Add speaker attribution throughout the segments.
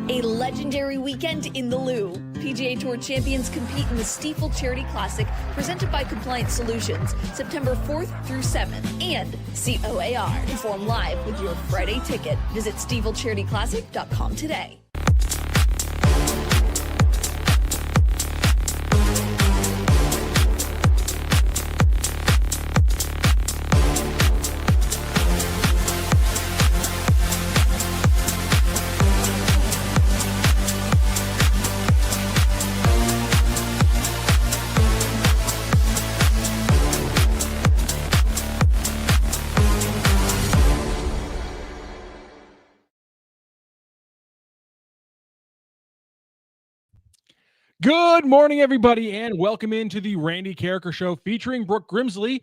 Speaker 1: A legendary weekend in the Lou. PGA Tour champions compete in the Stifel Charity Classic, presented by Compliance Solutions, September 4th through 7th, and COAR. Perform live with your Friday ticket. Visit StifelCharityClassic.com today.
Speaker 2: Good morning, everybody, and welcome into the Randy Karraker Show featuring Brooke Grimsley.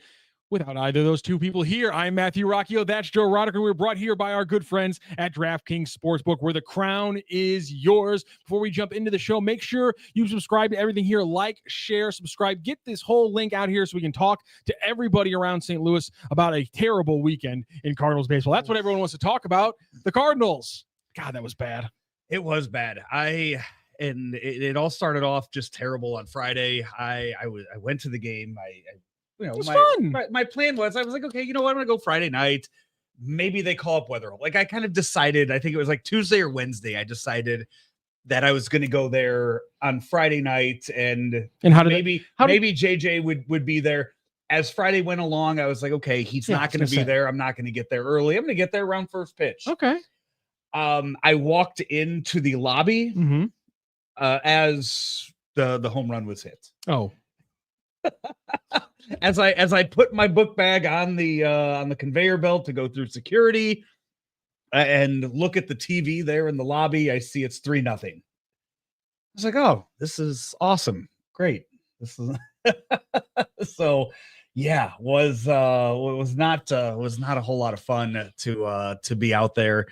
Speaker 2: Without either of those two people here, I'm Matthew Rocchio. That's Joe Roderick, and we're brought here by our good friends at DraftKings Sportsbook, where the crown is yours. Before we jump into the show, make sure you subscribe to everything here. Like, share, subscribe. Get this whole link out here so we can talk to everybody around St. Louis about a terrible weekend in Cardinals baseball. That's what everyone wants to talk about, the Cardinals. God, that was bad.
Speaker 3: It was bad. And it all started off just terrible on Friday. I went to the game.
Speaker 2: It was fun.
Speaker 3: My plan was, I was like, okay, you know what? I'm going to go Friday night. Maybe they call up Wetherholt. Like, I kind of decided, I think it was like Tuesday or Wednesday, I decided that I was going to go there on Friday night. And maybe JJ would be there. As Friday went along, I was like, okay, he's not going to be there. I'm not going to get there early. I'm going to get there around first pitch.
Speaker 2: Okay.
Speaker 3: I walked into the lobby.
Speaker 2: Mm-hmm.
Speaker 3: As the home run was hit.
Speaker 2: Oh,
Speaker 3: as I put my book bag on the conveyor belt to go through security and look at the TV there in the lobby, I see it's 3-0. I was like, oh, this is awesome, great. This is so yeah, was not a whole lot of fun to be out there.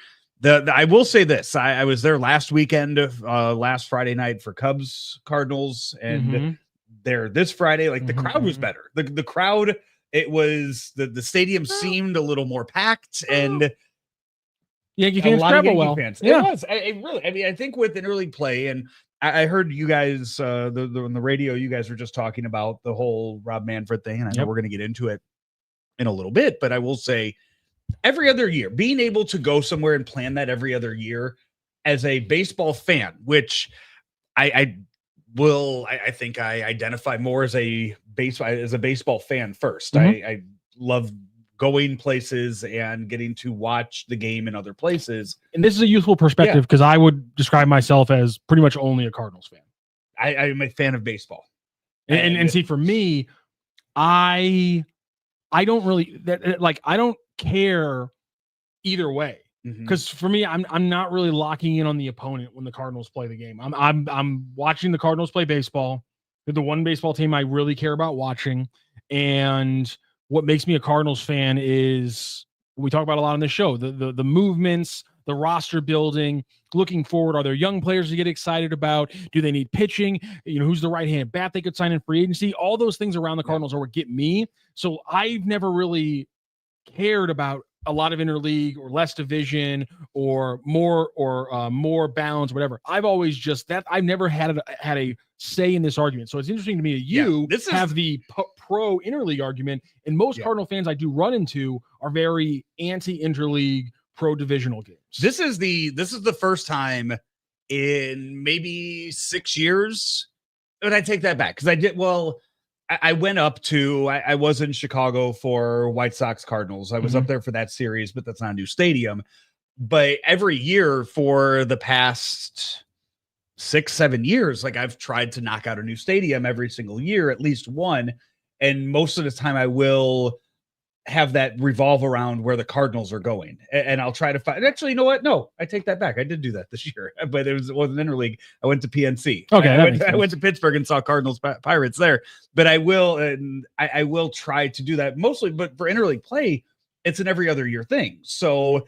Speaker 3: I will say this. I was there last weekend, last Friday night for Cubs Cardinals, and there this Friday, like the crowd was better. The crowd, it was the stadium seemed a little more packed, and
Speaker 2: Yankee fans travel well.
Speaker 3: Fans. Yeah. It was. It really. I mean, I think with interleague play, and I heard you guys on the radio, you guys were just talking about the whole Rob Manfred thing, and I know we're going to get into it in a little bit, but I will say, every other year, being able to go somewhere and plan that every other year as a baseball fan, which I think I identify more as a baseball fan first.
Speaker 2: Mm-hmm.
Speaker 3: I love going places and getting to watch the game in other places.
Speaker 2: And this is a useful perspective because I would describe myself as pretty much only a Cardinals fan.
Speaker 3: I'm a fan of baseball.
Speaker 2: And see, for me, I don't really I don't care either way, because for me, I'm not really locking in on the opponent when the Cardinals play the game. I'm watching the Cardinals play baseball. They're the one baseball team I really care about watching, and what makes me a Cardinals fan is what we talk about a lot on this show: the movements, the roster building, looking forward. Are there young players to get excited about? Do they need pitching? Who's the right-handed bat they could sign in free agency? All those things around the Cardinals are what get me. So I've never really cared about a lot of interleague or less division or more balance, whatever. I've always I've never had a say in this argument. So it's interesting to me that you have the pro interleague argument, and most Cardinal fans I do run into are very anti-interleague, pro divisional games.
Speaker 3: This is the first time in maybe 6 years, but I take that back because I went up to, I was in Chicago for White Sox Cardinals. I was up there for that series, but that's not a new stadium. But every year for the past 6-7 years, like I've tried to knock out a new stadium every single year, at least one. And most of the time I will have that revolve around where the Cardinals are going. And I'll try to find, actually, you know what? No, I take that back. I did do that this year, but it wasn't interleague. I went to PNC.
Speaker 2: Okay.
Speaker 3: I went to Pittsburgh and saw Cardinals Pirates there, but I will try to do that mostly, but for interleague play, it's an every other year thing. So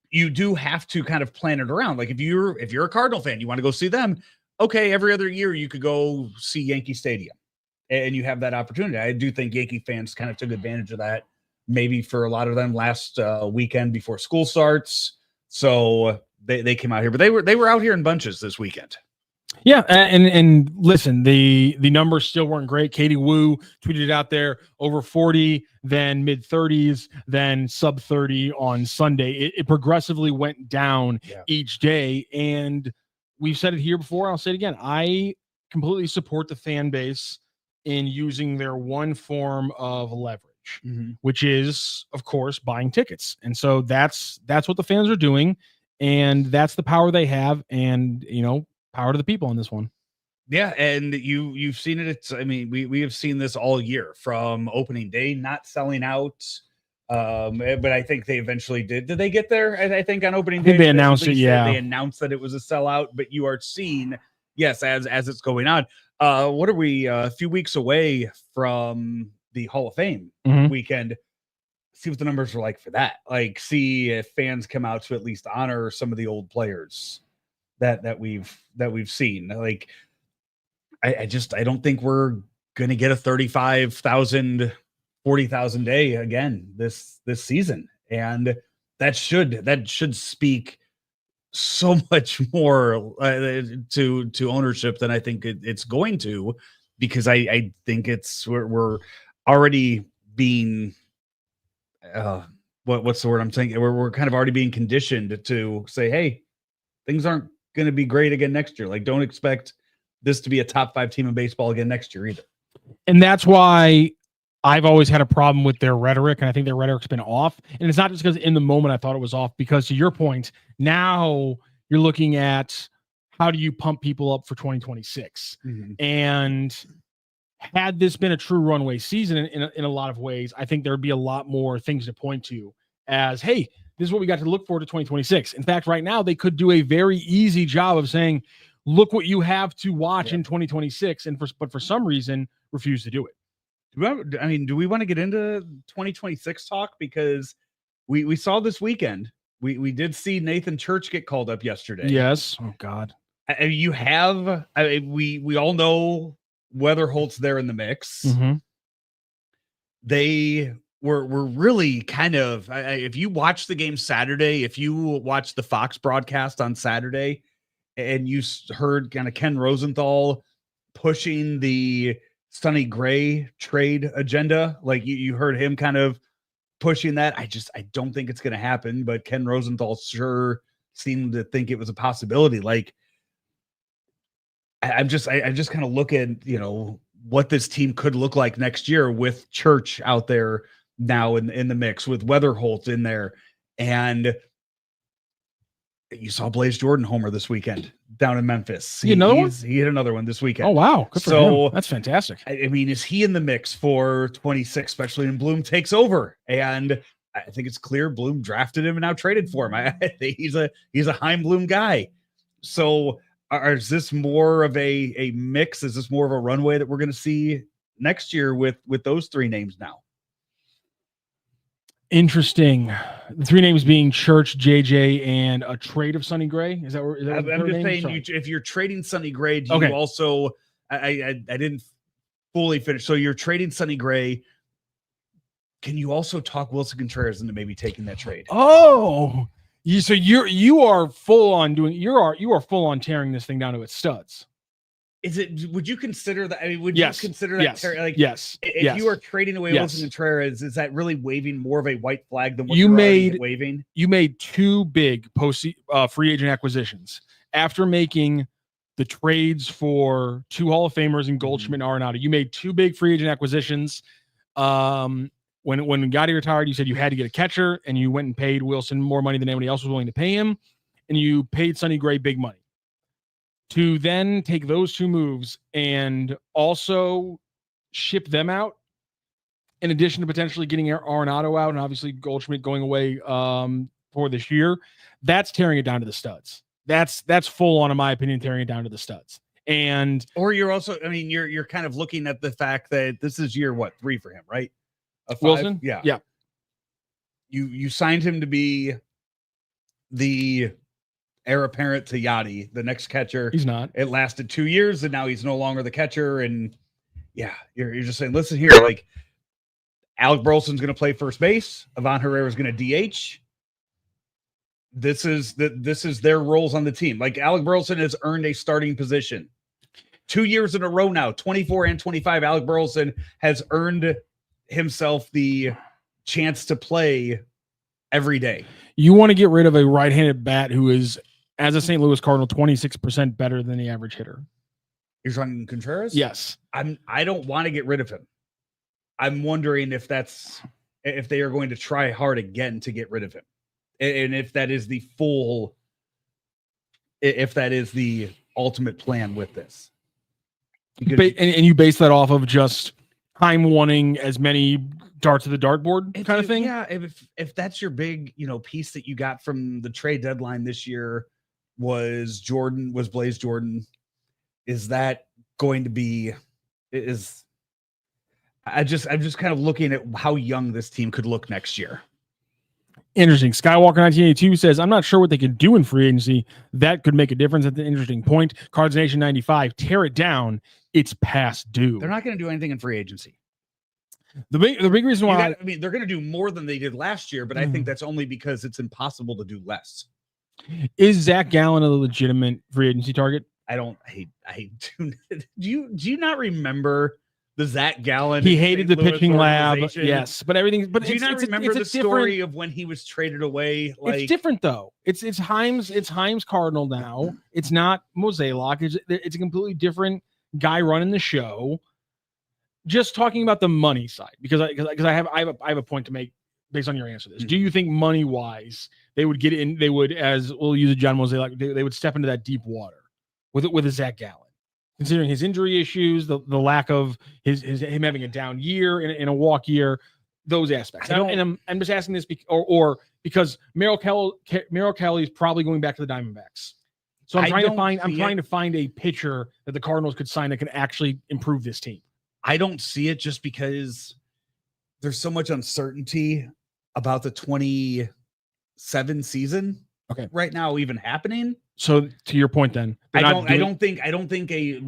Speaker 3: you do have to kind of plan it around. Like if you're a Cardinal fan, you want to go see them. Okay. Every other year you could go see Yankee Stadium. And you have that opportunity. I do think Yankee fans kind of took advantage of that, maybe for a lot of them last weekend before school starts. So they came out here, but they were out here in bunches this weekend.
Speaker 2: Yeah, and listen, the numbers still weren't great. Katie Wu tweeted it out there, over 40, then mid 30s, then sub 30 on Sunday. It progressively went down each day, and we've said it here before. I'll say it again. I completely support the fan base in using their one form of leverage, which is, of course, buying tickets. And so that's what the fans are doing, and that's the power they have. And power to the people on this one.
Speaker 3: Yeah, and you've seen it. We have seen this all year from opening day, not selling out. But I think they eventually did. Did they get there? I think on opening day
Speaker 2: they announced it. Yeah,
Speaker 3: they announced that it was a sellout. But you are seeing, yes, as it's going on. What are we? A few weeks away from the Hall of Fame weekend. See what the numbers are like for that. Like, see if fans come out to at least honor some of the old players that we've seen. Like, I don't think we're gonna get a 35,000, 40,000 day again this season, and that should speak so much more to ownership than I think it's going to, because I think we're already being what's the word I'm saying? We're kind of already being conditioned to say, hey, things aren't going to be great again next year. Like, don't expect this to be a top 5 team in baseball again next year either.
Speaker 2: And that's why I've always had a problem with their rhetoric, and I think their rhetoric's been off. And it's not just because in the moment I thought it was off, because to your point, now you're looking at how do you pump people up for 2026. And had this been a true runway season in a lot of ways, I think there'd be a lot more things to point to as, hey, this is what we got to look forward to 2026. In fact, right now they could do a very easy job of saying, look what you have to watch in 2026. But for some reason refuse to do it.
Speaker 3: Do we want to get into 2026 talk? Because we saw this weekend, we did see Nathan Church get called up yesterday.
Speaker 2: Yes. Oh God.
Speaker 3: We all know Wetherholt's there in the mix. They were really kind of, if you watch the game Saturday, if you watch the Fox broadcast on Saturday, and you heard kind of Ken Rosenthal pushing the Sonny Gray trade agenda, like you heard him kind of pushing that. I don't think it's going to happen, but Ken Rosenthal sure seemed to think it was a possibility. Like, I just kind of look at, what this team could look like next year with Church out there now in the mix, with Wetherholt in there. And you saw Blaze Jordan homer this weekend down in Memphis. He hit another one this weekend.
Speaker 2: Oh, wow. Good for him. That's fantastic.
Speaker 3: I mean, is he in the mix for 26, especially when Bloom takes over? And I think it's clear Bloom drafted him and now traded for him. I think he's a Heim Bloom guy. So is this more of a mix? Is this more of a runway that we're going to see next year with those 3 names now?
Speaker 2: Interesting. The 3 names being Church, JJ, and a trade of Sonny Gray. Is that what
Speaker 3: I'm just saying, if you're trading Sonny Gray, do you also? I didn't fully finish. So you're trading Sonny Gray. Can you also talk Willson Contreras into maybe taking that trade?
Speaker 2: Oh, you are full on doing. You are full on tearing this thing down to its studs.
Speaker 3: Is it? Would you consider that? I mean, would you consider that?
Speaker 2: Yes.
Speaker 3: If you are trading away Willson Contreras, is that really waving more of a white flag than what
Speaker 2: you made
Speaker 3: waving?
Speaker 2: You made 2 big free agent acquisitions after making the trades for 2 Hall of Famers in Goldschmidt and Arenado. You made 2 big free agent acquisitions. When Gotti retired, you said you had to get a catcher, and you went and paid Willson more money than anybody else was willing to pay him, and you paid Sonny Gray big money. To then take those 2 moves and also ship them out, in addition to potentially getting Arenado out and obviously Goldschmidt going away for this year, that's tearing it down to the studs. That's full on, in my opinion, tearing it down to the studs. And
Speaker 3: or you're also, I mean, you're kind of looking at the fact that this is year 3 for him, right?
Speaker 2: Willson,
Speaker 3: yeah. You signed him to be the heir apparent to Yachty, the next catcher.
Speaker 2: He's not.
Speaker 3: It lasted 2 years, and now he's no longer the catcher. And you're just saying, listen here, like, Alec Burleson's going to play first base. Ivan Herrera is going to DH. this is their roles on the team. Like Alec Burleson has earned a starting position 2 years in a row now, 24 and 25. Alec Burleson has earned himself the chance to play every day.
Speaker 2: You want to get rid of a right-handed bat who is, as a St. Louis Cardinal, 26% better than the average hitter.
Speaker 3: You're talking Contreras?
Speaker 2: Yes.
Speaker 3: I don't want to get rid of him. I'm wondering if they are going to try hard again to get rid of him. And if that is the ultimate plan with this.
Speaker 2: And you base that off of just time wanting as many darts of the dartboard kind of thing?
Speaker 3: Yeah, if that's your big, piece that you got from the trade deadline this year was Blaze Jordan, is that going to be I'm just kind of looking at how young this team could look next year.
Speaker 2: Interesting. Skywalker 1982 says, I'm not sure what they can do in free agency. That could make a difference. That's an interesting point. Cards Nation 95, tear it down. It's past due.
Speaker 3: They're not going to do anything in free agency.
Speaker 2: The big reason why
Speaker 3: they're going to do more than they did last year, but I think that's only because it's impossible to do less.
Speaker 2: Is Zach Gallen a legitimate free agency target?
Speaker 3: Do you not remember the Zach Gallen?
Speaker 2: He hated the pitching lab. Yes, but everything. But
Speaker 3: do you not remember the story of when he was traded away?
Speaker 2: It's different though. It's Himes Cardinal now. It's not Mozeliak. It's a completely different guy running the show. Just talking about the money side, because I have a point to make based on your answer to this. Mm-hmm. Do you think money wise they would get in? They would, as we'll use a John Mozeliak, they would step into that deep water with a Zach Gallen, considering his injury issues, the lack of him having a down year in a walk year, those aspects. I'm just asking this because Merrill Kelly is probably going back to the Diamondbacks. So I'm trying to find a pitcher that the Cardinals could sign that can actually improve this team.
Speaker 3: I don't see it just because there's so much uncertainty about the 27 season right now even happening. So
Speaker 2: to your point, then
Speaker 3: I don't think a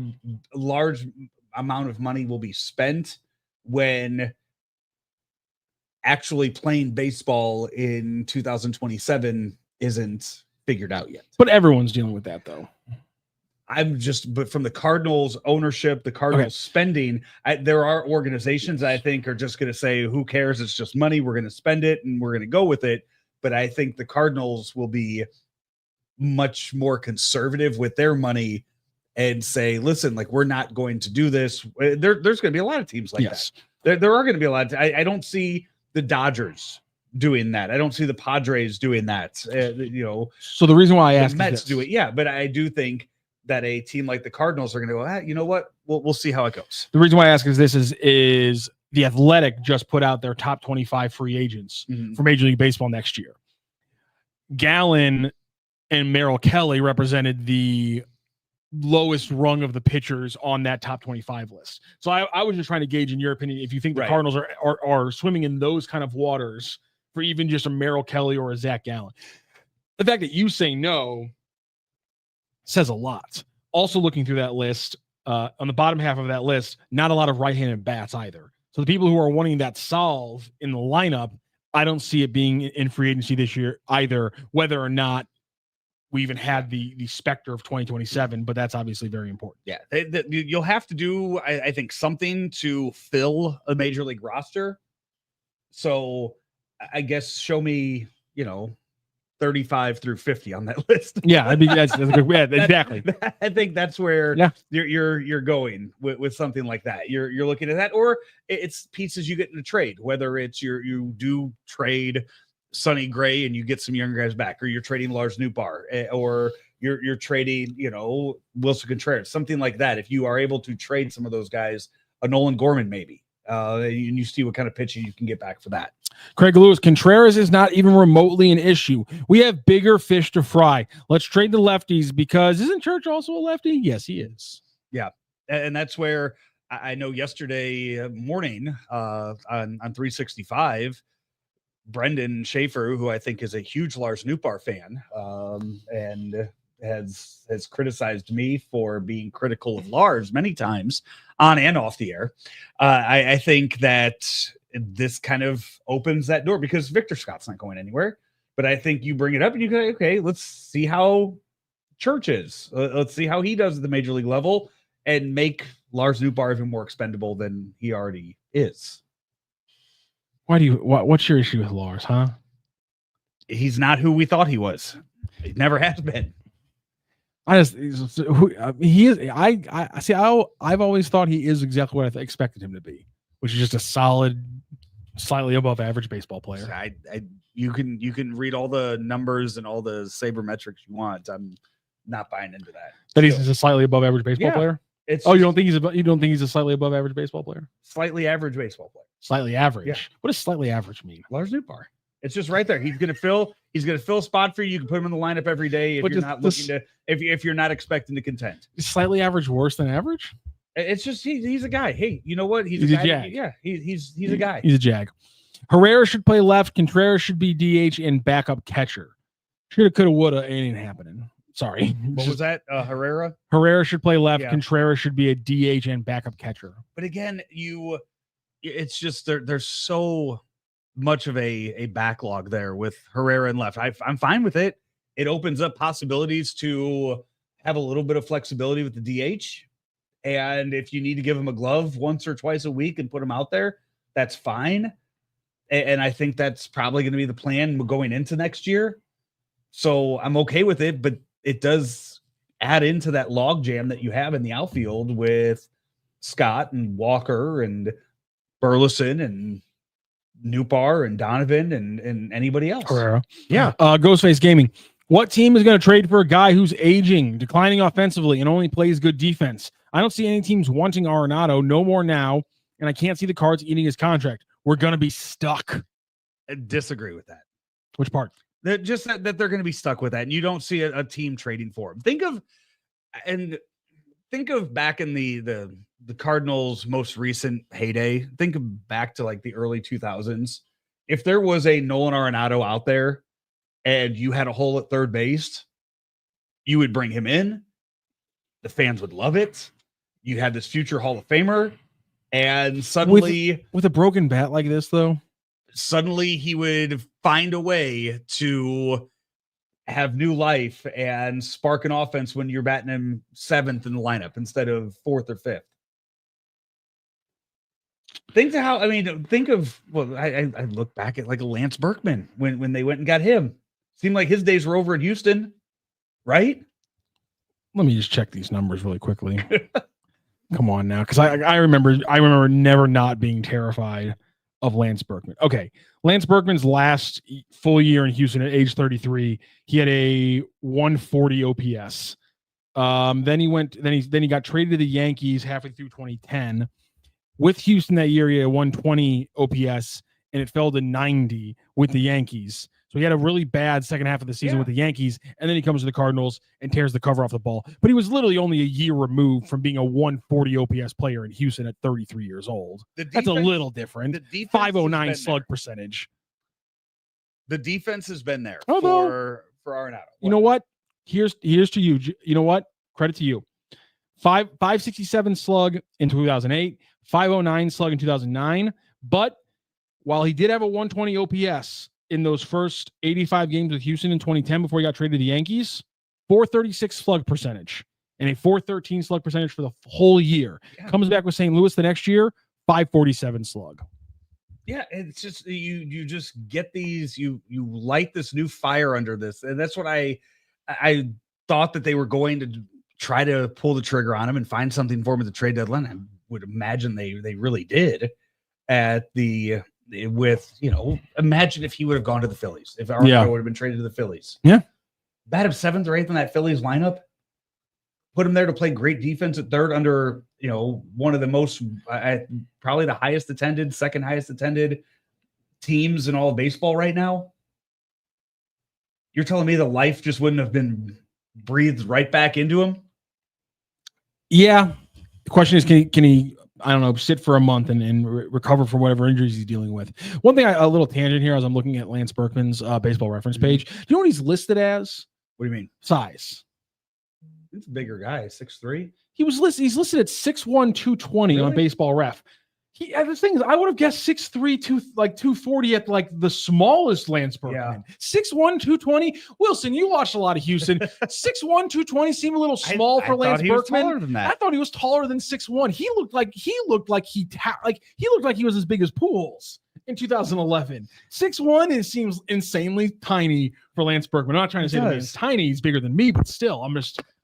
Speaker 3: large amount of money will be spent when actually playing baseball in 2027 isn't figured out yet.
Speaker 2: But everyone's dealing with that though.
Speaker 3: But from the Cardinals ownership, the Cardinals spending, there are organizations I think are just going to say, who cares? It's just money. We're going to spend it and we're going to go with it. But I think the Cardinals will be much more conservative with their money and say, listen, like, we're not going to do this. There's going to be a lot of teams like that. There are going to be a lot. I don't see the Dodgers doing that. I don't see the Padres doing that.
Speaker 2: So the reason why I asked
Speaker 3: the Mets do it. Yeah. But I do think that a team like the Cardinals are going to go, you know what? We'll see how it goes.
Speaker 2: The reason why I ask is this is the Athletic just put out their top 25 free agents for Major League Baseball next year. Gallen and Merrill Kelly represented the lowest rung of the pitchers on that top 25 list. So I was just trying to gauge, in your opinion, if you think the Cardinals are swimming in those kind of waters for even just a Merrill Kelly or a Zach Gallen. The fact that you say no says a lot. Also looking through that list, on the bottom half of that list, not a lot of right-handed bats either. So the people who are wanting that solve in the lineup, I don't see it being in free agency this year either, whether or not we even had the specter of 2027, but that's obviously very important.
Speaker 3: Yeah, you'll have to do, I think, something to fill a major league roster. So I guess show me, 35 through 50 on that list.
Speaker 2: Yeah, that's a good. Yeah, exactly.
Speaker 3: I think that's where you're going with something like that. You're looking at that, or it's pieces you get in a trade. Whether it's you do trade Sonny Gray and you get some younger guys back, or you're trading Lars Nootbaar, or you're trading Willson Contreras, something like that. If you are able to trade some of those guys, a Nolan Gorman maybe, and you see what kind of pitching you can get back for that.
Speaker 2: Craig Lewis, Contreras is not even remotely an issue. We have bigger fish to fry. Let's trade the lefties, because isn't Church also a lefty? Yes, he is.
Speaker 3: Yeah. And that's where I know yesterday morning on 365, Brendan Schaefer, who I think is a huge Lars Nootbaar fan, and has criticized me for being critical of Lars many times on and off the air. I think that this kind of opens that door, because Victor Scott's not going anywhere. But I think you bring it up and you go, okay, let's see how Church is. Let's see how he does at the major league level and make Lars Noot even more expendable than he already is.
Speaker 2: What's your issue with Lars, huh?
Speaker 3: He's not who we thought he was. He never has been.
Speaker 2: He is. I see. I've always thought he is exactly what I expected him to be, which is just a solid, slightly above average baseball player.
Speaker 3: You can read all the numbers and all the sabermetrics you want. I'm not buying into that.
Speaker 2: That he's a slightly above average baseball player.
Speaker 3: You
Speaker 2: don't think he's a slightly above average baseball player?
Speaker 3: Slightly average baseball player.
Speaker 2: Slightly average.
Speaker 3: Yeah.
Speaker 2: What does slightly average mean?
Speaker 3: Lars Noot. It's just right there. He's gonna fill a spot for you. You can put him in the lineup every day if you're not expecting to contend.
Speaker 2: Is slightly average worse than average?
Speaker 3: It's just he's a guy. Hey, you know what?
Speaker 2: He's a jag.
Speaker 3: He's a guy.
Speaker 2: He's a jag. Herrera should play left. Contreras should be DH and backup catcher. Shoulda, coulda, woulda. Ain't happening. Sorry.
Speaker 3: What was that? Herrera?
Speaker 2: Herrera should play left.
Speaker 3: Yeah.
Speaker 2: Contreras should be a DH and backup catcher.
Speaker 3: But again, it's just there's so much of a backlog there with Herrera and left. I'm fine with it. It opens up possibilities to have a little bit of flexibility with the DH. And if you need to give him a glove once or twice a week and put him out there, that's fine. And I think that's probably going to be the plan going into next year. So I'm okay with it, but it does add into that log jam that you have in the outfield with Scott and Walker and Burleson and Noot and Donovan and anybody else.
Speaker 2: Herrera.
Speaker 3: Yeah.
Speaker 2: Ghostface Gaming. What team is going to trade for a guy who's aging, declining offensively, and only plays good defense? I don't see any teams wanting Arenado. No more now, and I can't see the Cards eating his contract. We're going to be stuck.
Speaker 3: I disagree with that.
Speaker 2: Which part?
Speaker 3: That they're going to be stuck with that, and you don't see a team trading for him. Think of back in the Cardinals' most recent heyday. Think back to like the early 2000s. If there was a Nolan Arenado out there and you had a hole at third base, you would bring him in. The fans would love it. You had this future Hall of Famer, and suddenly
Speaker 2: with a broken bat like this, though,
Speaker 3: suddenly he would find a way to have new life and spark an offense when you're batting him seventh in the lineup instead of fourth or fifth. Think of I look back at like a Lance Berkman when they went and got him. Seemed like his days were over in Houston, right?
Speaker 2: Let me just check these numbers really quickly. Come on now, because I remember never not being terrified of Lance Berkman. Okay, Lance Berkman's last full year in Houston at age 33, he had a 140 OPS. Then he got traded to the Yankees halfway through 2010. With Houston that year, he had a 120 OPS, and it fell to 90 with the Yankees. So he had a really bad second half of the season with the Yankees, and then he comes to the Cardinals and tears the cover off the ball. But he was literally only a year removed from being a 140 OPS player in Houston at 33 years old. That's a little different. 509 slug percentage.
Speaker 3: The defense has been there
Speaker 2: for
Speaker 3: Arenado.
Speaker 2: You know what? Here's to you. You know what? Credit to you. 567 slug in 2008, 509 slug in 2009. But while he did have a 120 OPS in those first 85 games with Houston in 2010 before he got traded to the Yankees, 436 slug percentage and a 413 slug percentage for the whole year. Yeah. Comes back with St. Louis the next year, 547 slug.
Speaker 3: Yeah, it's just you just get these, you light this new fire under this. And that's what I thought that they were going to try to pull the trigger on him and find something for him at the trade deadline. I would imagine they really did imagine if he would have gone to the Phillies, if Arenado would have been traded to the Phillies.
Speaker 2: Yeah.
Speaker 3: Bat him seventh or eighth in that Phillies lineup. Put him there to play great defense at third under, one of the most, probably the highest attended, second highest attended teams in all of baseball right now. You're telling me the life just wouldn't have been breathed right back into him?
Speaker 2: Yeah. The question is, can he I don't know, sit for a month and recover from whatever injuries he's dealing with? One thing, a little tangent here as I'm looking at Lance Berkman's baseball reference page. Do you know what he's listed as?
Speaker 3: What do you mean?
Speaker 2: Size.
Speaker 3: He's a bigger guy, 6'3".
Speaker 2: He's listed at 6'1", 220 on Baseball Ref. The thing is, I would have guessed 6'3", 240 at like the smallest Lance Berkman. 6'1", 220. Wilson, you watched a lot of Houston. 6'1", 220 seemed a little small for Lance Berkman.
Speaker 3: Taller than that.
Speaker 2: I thought he was taller than 6'1". He looked like he was as big as Pools in 2011. 6'1" seems insanely tiny for Lance Berkman. I'm not trying to say that he's tiny, he's bigger than me, but still, I'm a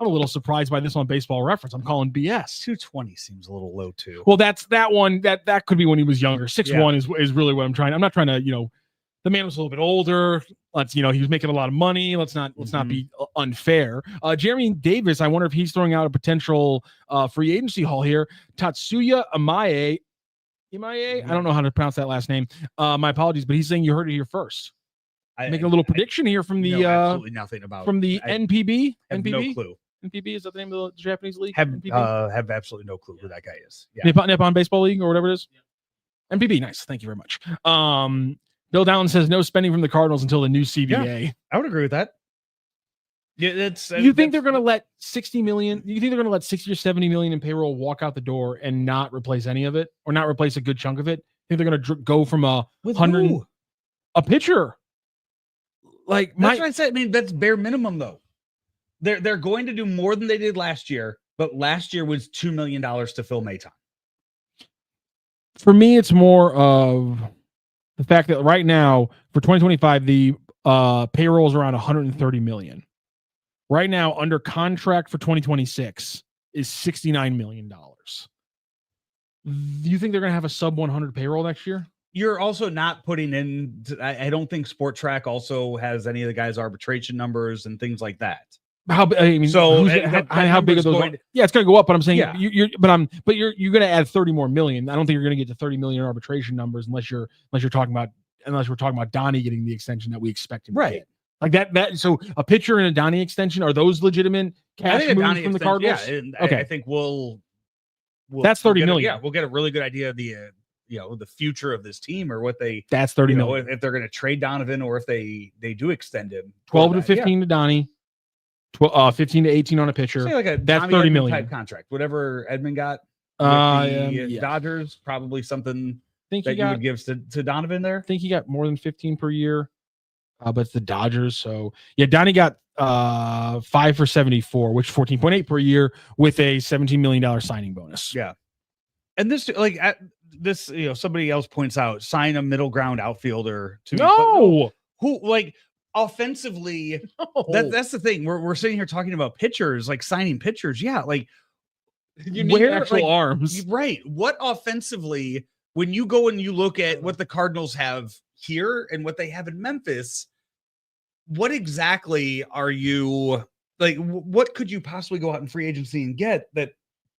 Speaker 2: little surprised by this on Baseball Reference. I'm calling BS.
Speaker 3: 220 seems a little low too.
Speaker 2: Well, that one that could be when he was younger. 6'1" is really what I'm not trying to, the man was a little bit older. He was making a lot of money. Let's not be unfair. Jeremy Davis, I wonder if he's throwing out a potential free agency haul here. Tatsuya Imae, I don't know how to pronounce that last name. My apologies, but he's saying you heard it here first. Making a little prediction here from the
Speaker 3: absolutely nothing about
Speaker 2: from the NPB.
Speaker 3: Have
Speaker 2: NPB?
Speaker 3: no clue.
Speaker 2: NPB, is that the name of the Japanese league?
Speaker 3: Have absolutely no clue who that guy is. Yeah.
Speaker 2: Nippon Baseball League or whatever it is. Yeah. NPB, nice. Thank you very much. Bill Dowland says no spending from the Cardinals until the new CBA.
Speaker 3: Yeah, I would agree with that. Yeah,
Speaker 2: you think they're going to let 60 million? You think they're going to let 60 or 70 million in payroll walk out the door and not replace any of it, or not replace a good chunk of it? Think they're going to go from a 100 a pitcher? Like
Speaker 3: that's what I said. I mean, that's bare minimum though. They're going to do more than they did last year, but last year was $2 million to fill Maton.
Speaker 2: For me, it's more of the fact that right now for 2025, the payroll is around 130 million. Right now, under contract for 2026 is $69 million. Do you think they're going to have a sub 100 payroll next year?
Speaker 3: You're also not putting in. I don't think Sport Track also has any of the guys' arbitration numbers and things like that.
Speaker 2: How big are those? Yeah, it's going to go up, but I'm saying you're going to add 30 more million. I don't think you're going to get to 30 million arbitration numbers unless we're talking about Donny getting the extension that we expect him to get. Like that. So a pitcher and a Donny extension, are those legitimate cash moves from the Cardinals?
Speaker 3: Yeah,
Speaker 2: okay.
Speaker 3: I think we'll
Speaker 2: that's 30 million.
Speaker 3: We'll get a really good idea of the the future of this team, or what they.
Speaker 2: That's 30 million.
Speaker 3: If they're going to trade Donovan, or if they do extend him.
Speaker 2: 12 to 15 to Donny. 15 to 18 on a pitcher.
Speaker 3: Say like
Speaker 2: that's 30 million
Speaker 3: type contract. Whatever Edmund got. Dodgers, probably something that you would give to Donovan there.
Speaker 2: I think he got more than 15 per year. But it's the Dodgers. So yeah, Donny got 5 for 74, which 14.8 per year with a $17 million signing bonus.
Speaker 3: Yeah. And this somebody else points out, sign a middle ground outfielder to who offensively. No. That's the thing. We're sitting here talking about pitchers, like signing pitchers. Yeah, like
Speaker 2: you need actual arms.
Speaker 3: Right. What offensively, when you go and you look at what the Cardinals have here and what they have in Memphis, what exactly are you like? What could you possibly go out in free agency and get that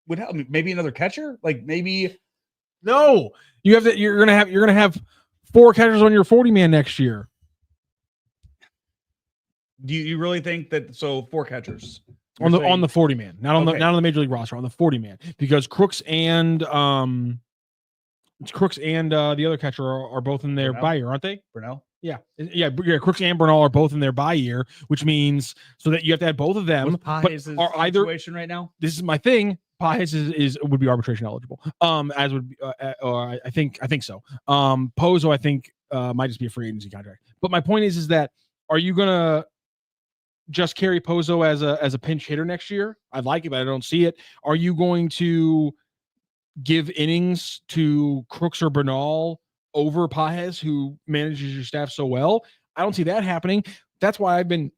Speaker 3: would help me? Maybe another catcher? Like maybe
Speaker 2: no. You're gonna have 4 catchers on your 40-man next year.
Speaker 3: Do you really think that? So 4 catchers
Speaker 2: on the 40-man, not on the major league roster, on the 40-man, because Crooks and the other catcher are both in their bye year, aren't they?
Speaker 3: Brunell?
Speaker 2: Yeah. Crooks and Bernal are both in their bye year, which means so that you have to have both of them.
Speaker 3: Are either situation right now?
Speaker 2: This is my thing. Pages would be arbitration eligible. As would be, or I think so. Pozo, I think might just be a free agency contract. But my point is that are you gonna just carry Pozo as a pinch hitter next year? I'd like it, but I don't see it. Are you going to give innings to Crooks or Bernal over Pages, who manages your staff so well? I don't see that happening. That's why I've been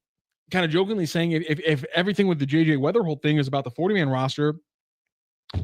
Speaker 2: kind of jokingly saying if everything with the JJ Wetherholt thing is about the 40-man roster,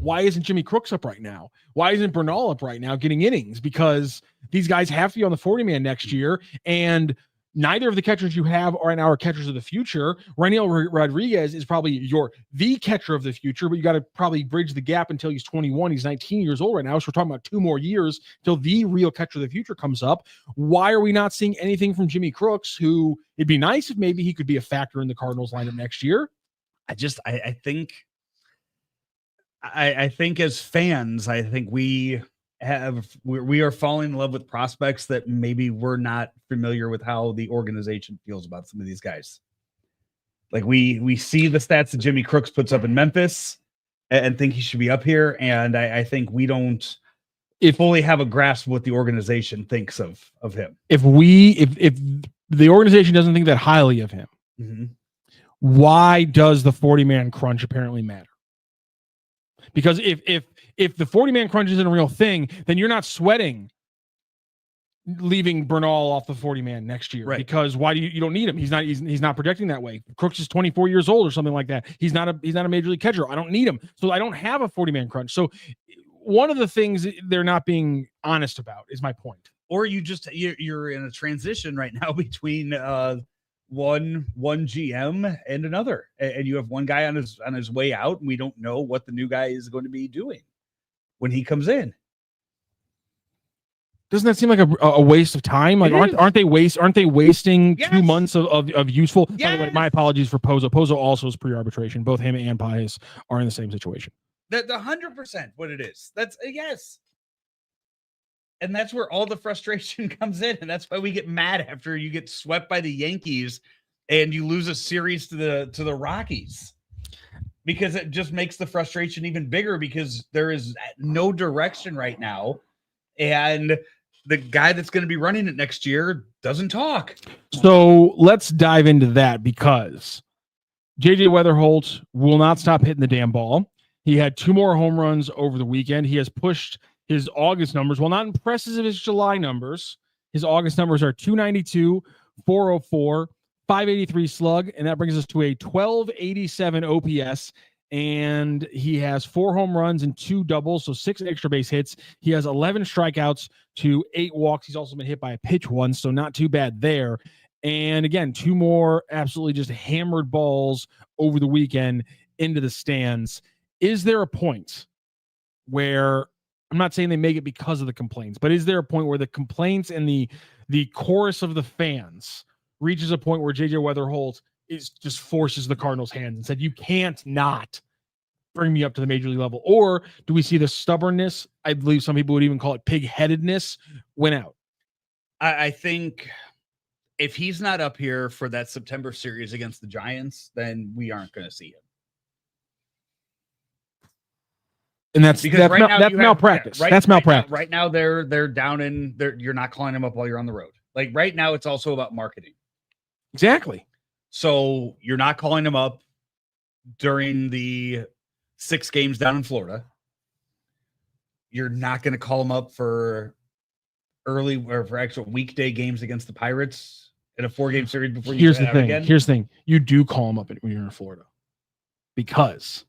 Speaker 2: why isn't Jimmy Crooks up right now? Why isn't Bernal up right now getting innings? Because these guys have to be on the 40-man next year, and neither of the catchers you have are our catchers of the future. Rainiel Rodriguez is probably the catcher of the future, but you got to probably bridge the gap until he's 21. He's 19 years old right now, so we're talking about 2 more years till the real catcher of the future comes up. Why are we not seeing anything from Jimmy Crooks, who it'd be nice if maybe he could be a factor in the Cardinals lineup next year?
Speaker 3: I think as fans, I think we are falling in love with prospects that maybe we're not familiar with how the organization feels about some of these guys. Like we see the stats that Jimmy Crooks puts up in Memphis and think he should be up here. And I think we don't. fully have a grasp of what the organization thinks of him.
Speaker 2: If the organization doesn't think that highly of him, why does the 40-man crunch apparently matter? Because if the 40-man crunch isn't a real thing, then you're not sweating leaving Bernal off the 40-man next year,
Speaker 3: right?
Speaker 2: Because why do you don't need him? He's not projecting that way. Crooks is 24 years old or something like that. He's not a major league catcher. I don't need him, so I don't have a 40-man crunch. So one of the things they're not being honest about is my point.
Speaker 3: Or you're in a transition right now between one GM and another, and you have one guy on his way out, and we don't know what the new guy is going to be doing when he comes in.
Speaker 2: Doesn't that seem like a waste of time? Like, aren't they wasting 2 months of useful? Yes. By the way, my apologies for Pozo. Pozo also is pre-arbitration. Both him and Pius are in the same situation.
Speaker 3: That's 100% what it is. That's yes. And that's where all the frustration comes in. And that's why we get mad after you get swept by the Yankees and you lose a series to the Rockies, because it just makes the frustration even bigger, because there is no direction right now. And the guy that's going to be running it next year doesn't talk.
Speaker 2: So let's dive into that, because JJ Wetherholt will not stop hitting the damn ball. He had 2 more home runs over the weekend. He has pushed his August numbers, while not impressive as his July numbers. His August numbers are 292, 404, 583 slug, and that brings us to a 1287 OPS. And he has 4 home runs and 2 doubles, so 6 extra base hits. He has 11 strikeouts to 8 walks. He's also been hit by a pitch once, so not too bad there. And again, 2 more absolutely just hammered balls over the weekend into the stands. Is there a point where, I'm not saying they make it because of the complaints, but is there a point where the complaints and the chorus of the fans reaches a point where JJ Wetherholt just forces the Cardinals' hands and said, you can't not bring me up to the major league level? Or do we see the stubbornness, I believe some people would even call it pig-headedness, win out?
Speaker 3: I think if he's not up here for that September series against the Giants, then we aren't going to see him.
Speaker 2: And that's malpractice. That's malpractice.
Speaker 3: Right now they're down in there. You're not calling them up while you're on the road. Like right now, it's also about marketing.
Speaker 2: Exactly.
Speaker 3: So you're not calling them up during the 6 games down in Florida. You're not going to call them up for early or for actual weekday games against the Pirates in a 4-game series before you
Speaker 2: Here's
Speaker 3: get
Speaker 2: the
Speaker 3: out
Speaker 2: thing.
Speaker 3: again.
Speaker 2: Here's the thing. You do call them up when you're in Florida, because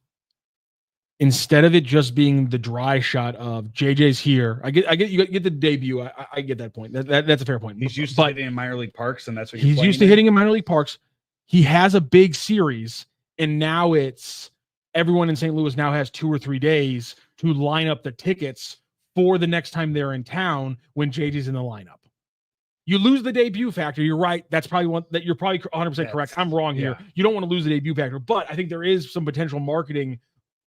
Speaker 2: instead of it just being the dry shot of JJ's here, I get you get the debut. I get that point. That's a fair point.
Speaker 3: He's used to hitting in minor league parks, and that's what
Speaker 2: he's used to hitting in minor league parks. He has a big series, and now it's everyone in St. Louis now has 2 or 3 days to line up the tickets for the next time they're in town when JJ's in the lineup. You lose the debut factor. You're right. That's probably one that you're probably 100% correct. I'm wrong here. You don't want to lose the debut factor, but I think there is some potential marketing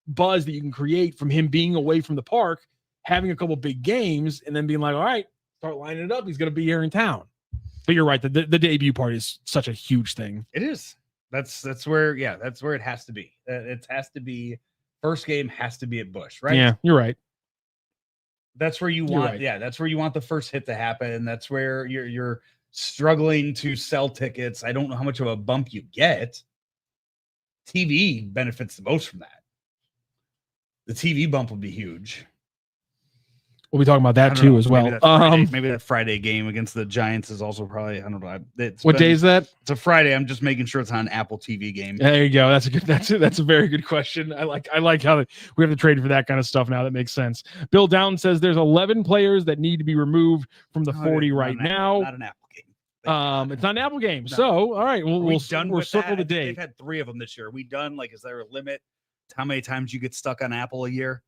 Speaker 2: buzz that you can create from him being away from the park, having a couple big games, and then being like, all right, start lining it up. He's going to be here in town. But you're right. The debut part is such a huge thing.
Speaker 3: It is. That's where it has to be. It has to be. First game has to be at Busch, right?
Speaker 2: Yeah, you're right.
Speaker 3: That's where you want. Yeah, that's where you want the first hit to happen. That's where you're struggling to sell tickets. I don't know how much of a bump you get. TV benefits the most from that. The TV bump would be huge.
Speaker 2: We'll be talking about that too as well.
Speaker 3: Maybe that Friday game against the Giants is also probably, I don't know.
Speaker 2: What day is that?
Speaker 3: It's a Friday. I'm just making sure it's on an Apple TV game.
Speaker 2: There you go. That's a very good question. I like how we have to trade for that kind of stuff now. That makes sense. Bill Down says there's 11 players that need to be removed from the 40 right now.
Speaker 3: Not an Apple game.
Speaker 2: It's not an Apple game. No. So, all right, we'll circle the day.
Speaker 3: They've had 3 of them this year. Are we done? Like, is there a limit to how many times you get stuck on Apple a year?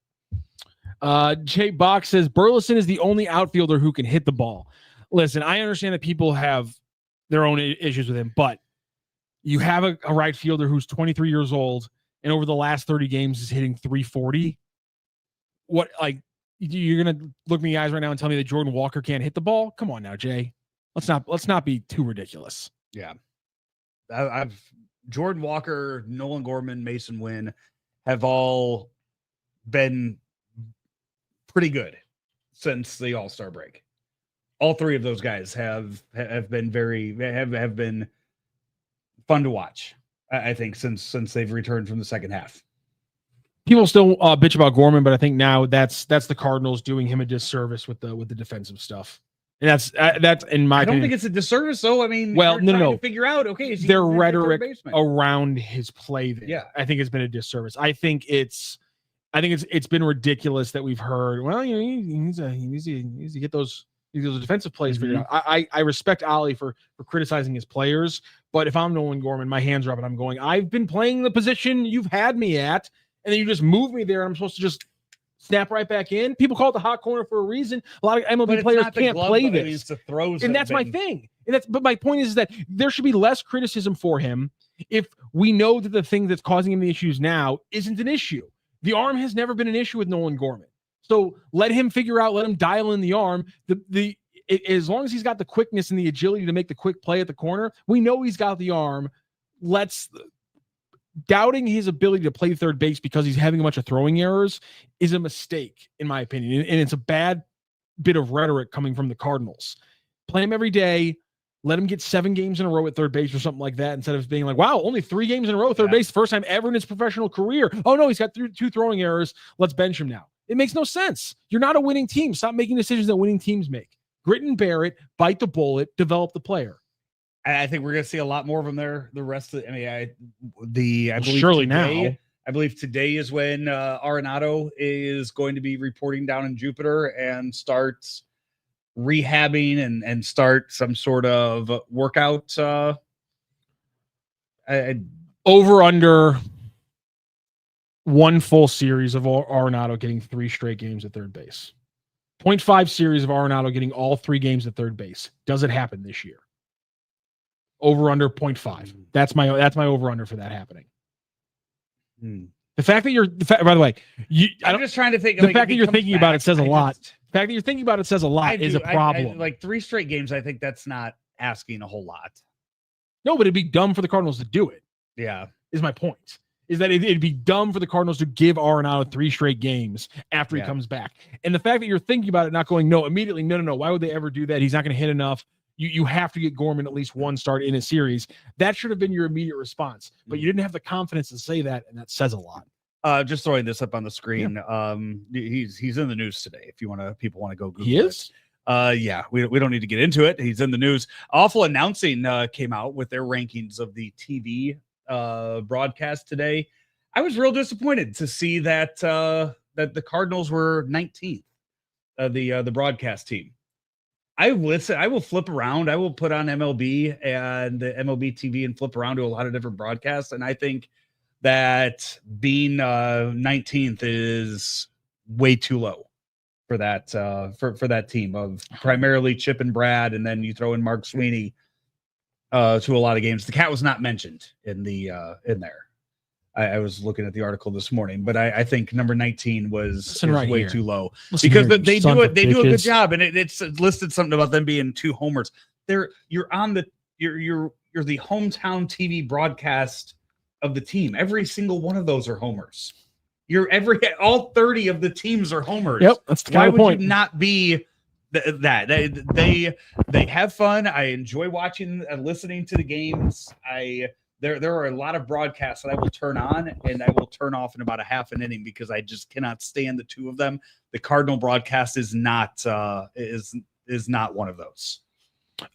Speaker 2: Jay Box says Burleson is the only outfielder who can hit the ball. Listen, I understand that people have their own issues with him, but you have a right fielder who's 23 years old and over the last 30 games is hitting 340. What, like, you're gonna look me in the eyes right now and tell me that Jordan Walker can't hit the ball? Come on now, Jay. Let's not be too ridiculous.
Speaker 3: Yeah, I've Jordan Walker, Nolan Gorman, Mason Wynn have all been pretty good since the All-Star break. All three of those guys have been have been fun to watch. I think since they've returned from the second half.
Speaker 2: People still bitch about Gorman, but I think now that's the Cardinals doing him a disservice with the defensive stuff. And that's in my opinion. I don't
Speaker 3: think it's a disservice, though. I mean,
Speaker 2: well, no.
Speaker 3: To figure out, okay, is
Speaker 2: their rhetoric around his play there.
Speaker 3: Yeah,
Speaker 2: I think it's been a disservice. I think it's been ridiculous that we've heard. Well, you know, he needs to get those defensive plays figured out. I respect Ollie for criticizing his players, but if I'm Nolan Gorman, my hands are up and I'm going, I've been playing the position you've had me at, and then you just move me there, and I'm supposed to just snap right back in. People call it the hot corner for a reason. A lot of MLB players can't play this. And that's my thing. But my point is that there should be less criticism for him if we know that the thing that's causing him the issues now isn't an issue. The arm has never been an issue with Nolan Gorman. So let him figure out, let him dial in the arm. As long as he's got the quickness and the agility to make the quick play at the corner, we know he's got the arm. Doubting his ability to play third base because he's having a bunch of throwing errors is a mistake, in my opinion. And it's a bad bit of rhetoric coming from the Cardinals. Play him every day. Let him get 7 games in a row at third base or something like that, instead of being like, wow, only 3 games in a row at third base, the first time ever in his professional career. Oh, no, he's got 2 throwing errors. Let's bench him now. It makes no sense. You're not a winning team. Stop making decisions that winning teams make. Grit and bear it, bite the bullet, develop the player.
Speaker 3: I think we're going to see a lot more of them there. The rest of I believe
Speaker 2: surely
Speaker 3: today,
Speaker 2: now.
Speaker 3: I believe today is when Arenado is going to be reporting down in Jupiter and starts rehabbing and start some sort of workout.
Speaker 2: Over under 1 full series of Arenado getting 3 straight games at third base. 0.5 series of Arenado getting all 3 games at third base. Does it happen this year? Over under 0.5. That's my over under for that happening. The fact that by the way,
Speaker 3: I'm just trying to think.
Speaker 2: The fact that you're thinking about it says a lot. The fact that you're thinking about it says a lot is a problem.
Speaker 3: Like 3 straight games, I think that's not asking a whole lot.
Speaker 2: No, but it'd be dumb for the Cardinals to do it.
Speaker 3: Yeah,
Speaker 2: is my point. Is that it'd be dumb for the Cardinals to give Arenado 3 straight games after he comes back. And the fact that you're thinking about it, not going immediately. No. Why would they ever do that? He's not going to hit enough. You have to get Gorman at least 1 start in a series. That should have been your immediate response, but you didn't have the confidence to say that, and that says a lot.
Speaker 3: Just throwing this up on the screen. Yeah. He's in the news today. If people want to go Google
Speaker 2: he is?
Speaker 3: It. Yeah, we don't need to get into it. He's in the news. Awful Announcing came out with their rankings of the TV broadcast today. I was real disappointed to see that the Cardinals were 19th, the broadcast team. I will flip around. I will put on MLB and the MLB TV and flip around to a lot of different broadcasts. And I think that being 19th is way too low for that for that team of primarily Chip and Brad, and then you throw in Mark Sweeney to a lot of games. The cat was not mentioned in there. I was looking at the article this morning, but I think number 19 was way too low. Listen because they do a good job, and it's listed something about them being 2 homers. You're the hometown TV broadcast of the team. Every single one of those are homers. All 30 of the teams are homers.
Speaker 2: Yep, that's the kind of point.
Speaker 3: Why would you not be that? They have fun. I enjoy watching and listening to the games. There are a lot of broadcasts that I will turn on and I will turn off in about a half an inning because I just cannot stand the 2 of them. The Cardinal broadcast is not one of those.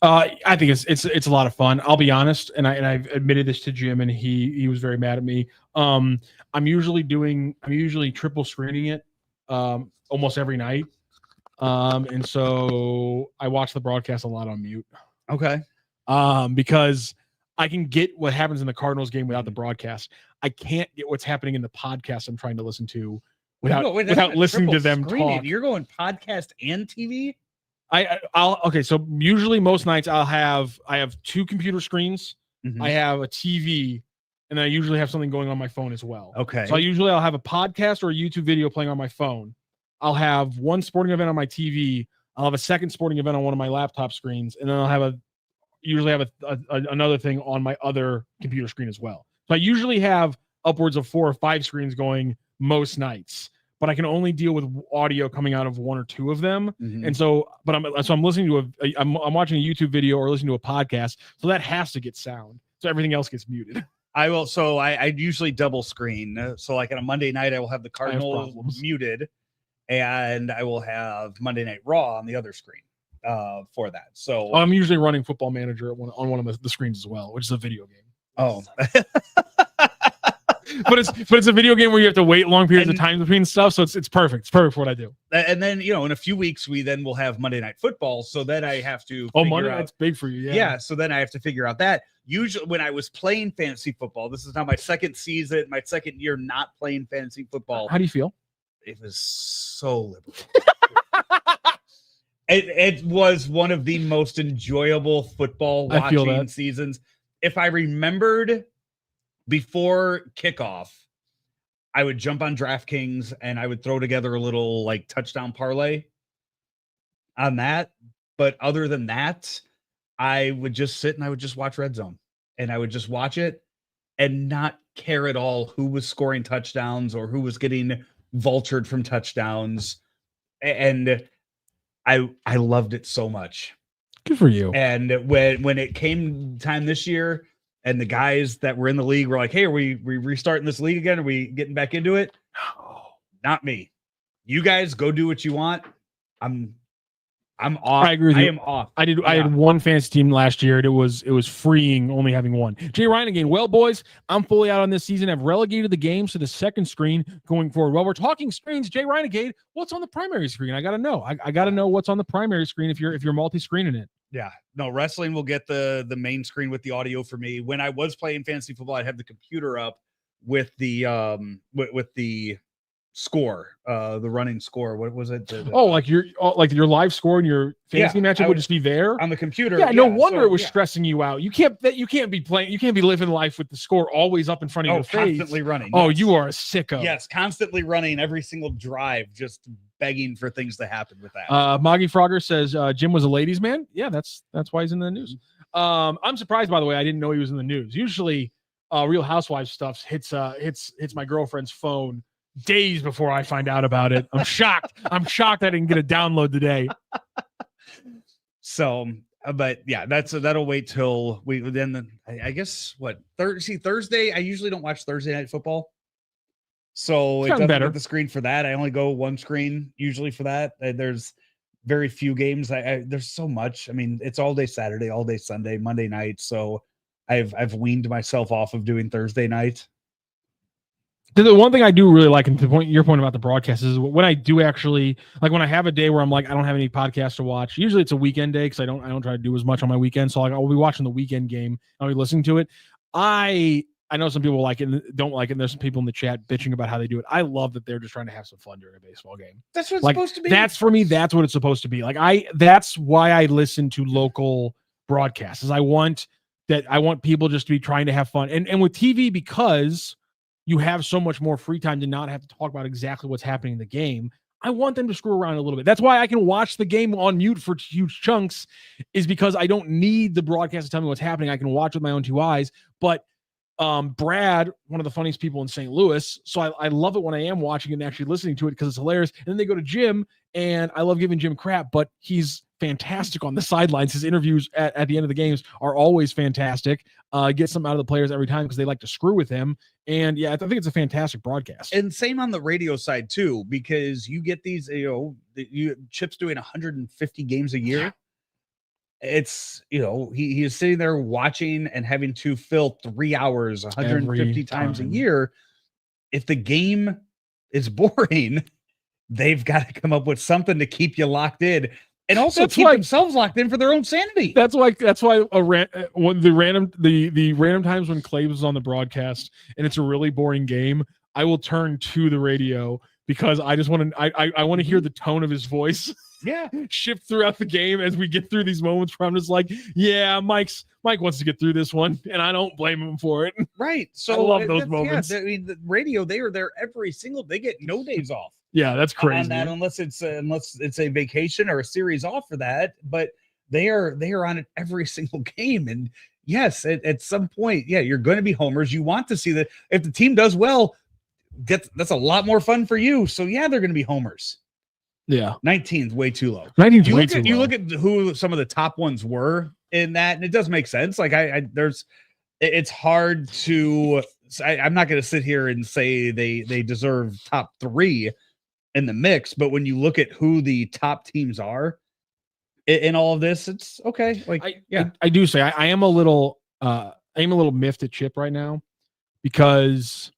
Speaker 2: I think it's a lot of fun. I'll be honest, and I've admitted this to Jim, and he was very mad at me. I'm usually triple screening it almost every night, and so I watch the broadcast a lot on mute.
Speaker 3: Okay,
Speaker 2: because I can get what happens in the Cardinals game without the broadcast. I can't get what's happening in the podcast I'm trying to listen to without listening to them talk.
Speaker 3: You're going podcast and TV?
Speaker 2: Okay. So usually most nights I have 2 computer screens. Mm-hmm. I have a TV, and then I usually have something going on my phone as well.
Speaker 3: Okay.
Speaker 2: So I'll have a podcast or a YouTube video playing on my phone. I'll have 1 sporting event on my TV. I'll have a second sporting event on one of my laptop screens, and then I'll usually have another thing on my other computer screen as well. So I usually have upwards of 4 or 5 screens going most nights. but I can only deal with audio coming out of one or two of them.
Speaker 3: Mhm.
Speaker 2: And so, but I'm listening to I'm watching a YouTube video or listening to a podcast, so that has to get sound. So everything else gets muted.
Speaker 3: I will. So I usually double screen. So like on a Monday night, I will have the Cardinals muted, and I will have Monday Night Raw on the other screen for that. So
Speaker 2: I'm usually running Football Manager on one of the screens as well, which is a video game.
Speaker 3: Oh,
Speaker 2: but it's a video game where you have to wait long periods of time between stuff. So it's perfect. It's perfect for what I do.
Speaker 3: And then, in a few weeks, we then will have Monday Night Football. So then I have to.
Speaker 2: Monday Night's big for you.
Speaker 3: Yeah. So then I have to figure out that. Usually when I was playing fantasy football, this is now my second season, my second year not playing fantasy football.
Speaker 2: How do you feel?
Speaker 3: It was so liberal. It was one of the most enjoyable football watching seasons. If I remembered before kickoff, I would jump on DraftKings and I would throw together a little like touchdown parlay on that. But other than that, I would just sit and I would just watch Red Zone, and I would just watch it and not care at all who was scoring touchdowns or who was getting vultured from touchdowns. And I loved it so much.
Speaker 2: Good for you.
Speaker 3: And when it came time this year, and the guys that were in the league were like, "Hey, are we restarting this league again? Are we getting back into it?" No, not me. You guys go do what you want. I'm off.
Speaker 2: I agree with you.
Speaker 3: I am off.
Speaker 2: I had one fantasy team last year. And it was freeing only having one. Jay Ryan again. Well, boys, I'm fully out on this season. I've relegated the games to the second screen going forward. While we're talking screens, Jay Ryan, what's on the primary screen? I got to know. I got to know what's on the primary screen if you're multi-screening it.
Speaker 3: Yeah, no, wrestling will get the main screen with the audio for me. When I was playing fantasy football, I'd have the computer up with the with the score, the running score. What was it?
Speaker 2: Like your live score and your fantasy matchup would just be there
Speaker 3: on the computer.
Speaker 2: Yeah, no wonder it was stressing you out. You can't be playing. You can't be living life with the score always up in front of your face.
Speaker 3: Constantly running.
Speaker 2: Oh, yes. You are a sicko.
Speaker 3: Yes, constantly running every single drive, just begging for things to happen with that.
Speaker 2: Moggy Frogger says Jim was a ladies' man. Yeah, that's why he's in the news. I'm surprised, by the way. I didn't know he was in the news. Usually, Real Housewives stuff hits my girlfriend's phone days before I find out about it. I'm shocked. I didn't get a download today.
Speaker 3: So, but yeah, that'll wait till I guess Thursday. I usually don't watch Thursday night football. So it doesn't get the screen for that. I only go one screen usually for that. There's very few games. There's so much. I mean, it's all day Saturday, all day Sunday, Monday night. So I've weaned myself off of doing Thursday night.
Speaker 2: The one thing I do really like, and to your point about the broadcast, is when I do actually, like when I have a day where I'm like, I don't have any podcasts to watch. Usually it's a weekend day because I don't try to do as much on my weekend. So like I'll be watching the weekend game. I'll be listening to it. I know some people like it and don't like it. And there's some people in the chat bitching about how they do it. I love that they're just trying to have some fun during a baseball game.
Speaker 3: That's what it's supposed to be.
Speaker 2: That's for me. That's what it's supposed to be. That's why I listen to local broadcasts. Is I want people just to be trying to have fun. And with TV, because you have so much more free time to not have to talk about exactly what's happening in the game, I want them to screw around a little bit. That's why I can watch the game on mute for huge chunks, is because I don't need the broadcast to tell me what's happening. I can watch with my own two eyes. But Brad, one of the funniest people in St. Louis, so I love it when I am watching and actually listening to it because it's hilarious. And then they go to Jim, and I love giving Jim crap, but he's fantastic on the sidelines. His interviews at the end of the games are always fantastic. Get something out of the players every time because they like to screw with him. And yeah, I think it's a fantastic broadcast.
Speaker 3: And same on the radio side too, because you get these, Chip's doing 150 games a year. It's, he is sitting there watching and having to fill 3 hours 150 times a year. If the game is boring, they've got to come up with something to keep you locked in. And also keep themselves locked in for their own sanity.
Speaker 2: That's why the random times when Clay was on the broadcast and it's a really boring game, I will turn to the radio because I just want to I want to hear the tone of his voice.
Speaker 3: Yeah,
Speaker 2: shift throughout the game as we get through these moments where I'm just like, yeah, Mike wants to get through this one, and I don't blame him for it.
Speaker 3: Right. So
Speaker 2: I love those moments.
Speaker 3: Yeah, I mean, the radio, they are there they get no days off.
Speaker 2: Yeah, that's crazy.
Speaker 3: On that, unless it's a vacation or a series off for that, but they are on it every single game. And yes, at some point, yeah, you're going to be homers. You want to see that if the team does well, that's a lot more fun for you. So yeah, they're going to be homers.
Speaker 2: Yeah.
Speaker 3: 19's way too low.
Speaker 2: 19's way too low.
Speaker 3: You look at who some of the top ones were in that, and it does make sense. Like it's hard to, I'm not going to sit here and say they deserve top 3 in the mix, but when you look at who the top teams are in all of this, it's okay. Like,
Speaker 2: I do say I am a little miffed at Chip right now, because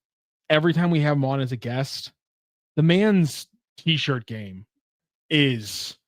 Speaker 2: every time we have him on as a guest, the man's t-shirt game is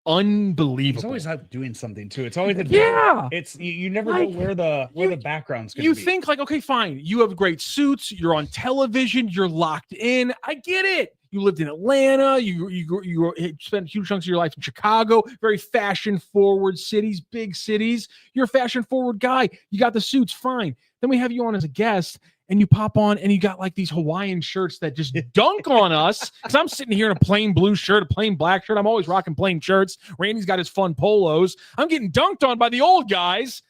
Speaker 2: unbelievable.
Speaker 3: He's always out doing something too. It's always it's you never know where the background's going to be.
Speaker 2: You think like, okay, fine, you have great suits, you're on television, you're locked in. I get it. You lived in Atlanta. You spent huge chunks of your life in Chicago. Very fashion forward cities, big cities. You're a fashion forward guy. You got the suits, fine. Then we have you on as a guest, and you pop on, and you got like these Hawaiian shirts that just dunk on us. Because I'm sitting here in a plain blue shirt, a plain black shirt. I'm always rocking plain shirts. Randy's got his fun polos. I'm getting dunked on by the old guys.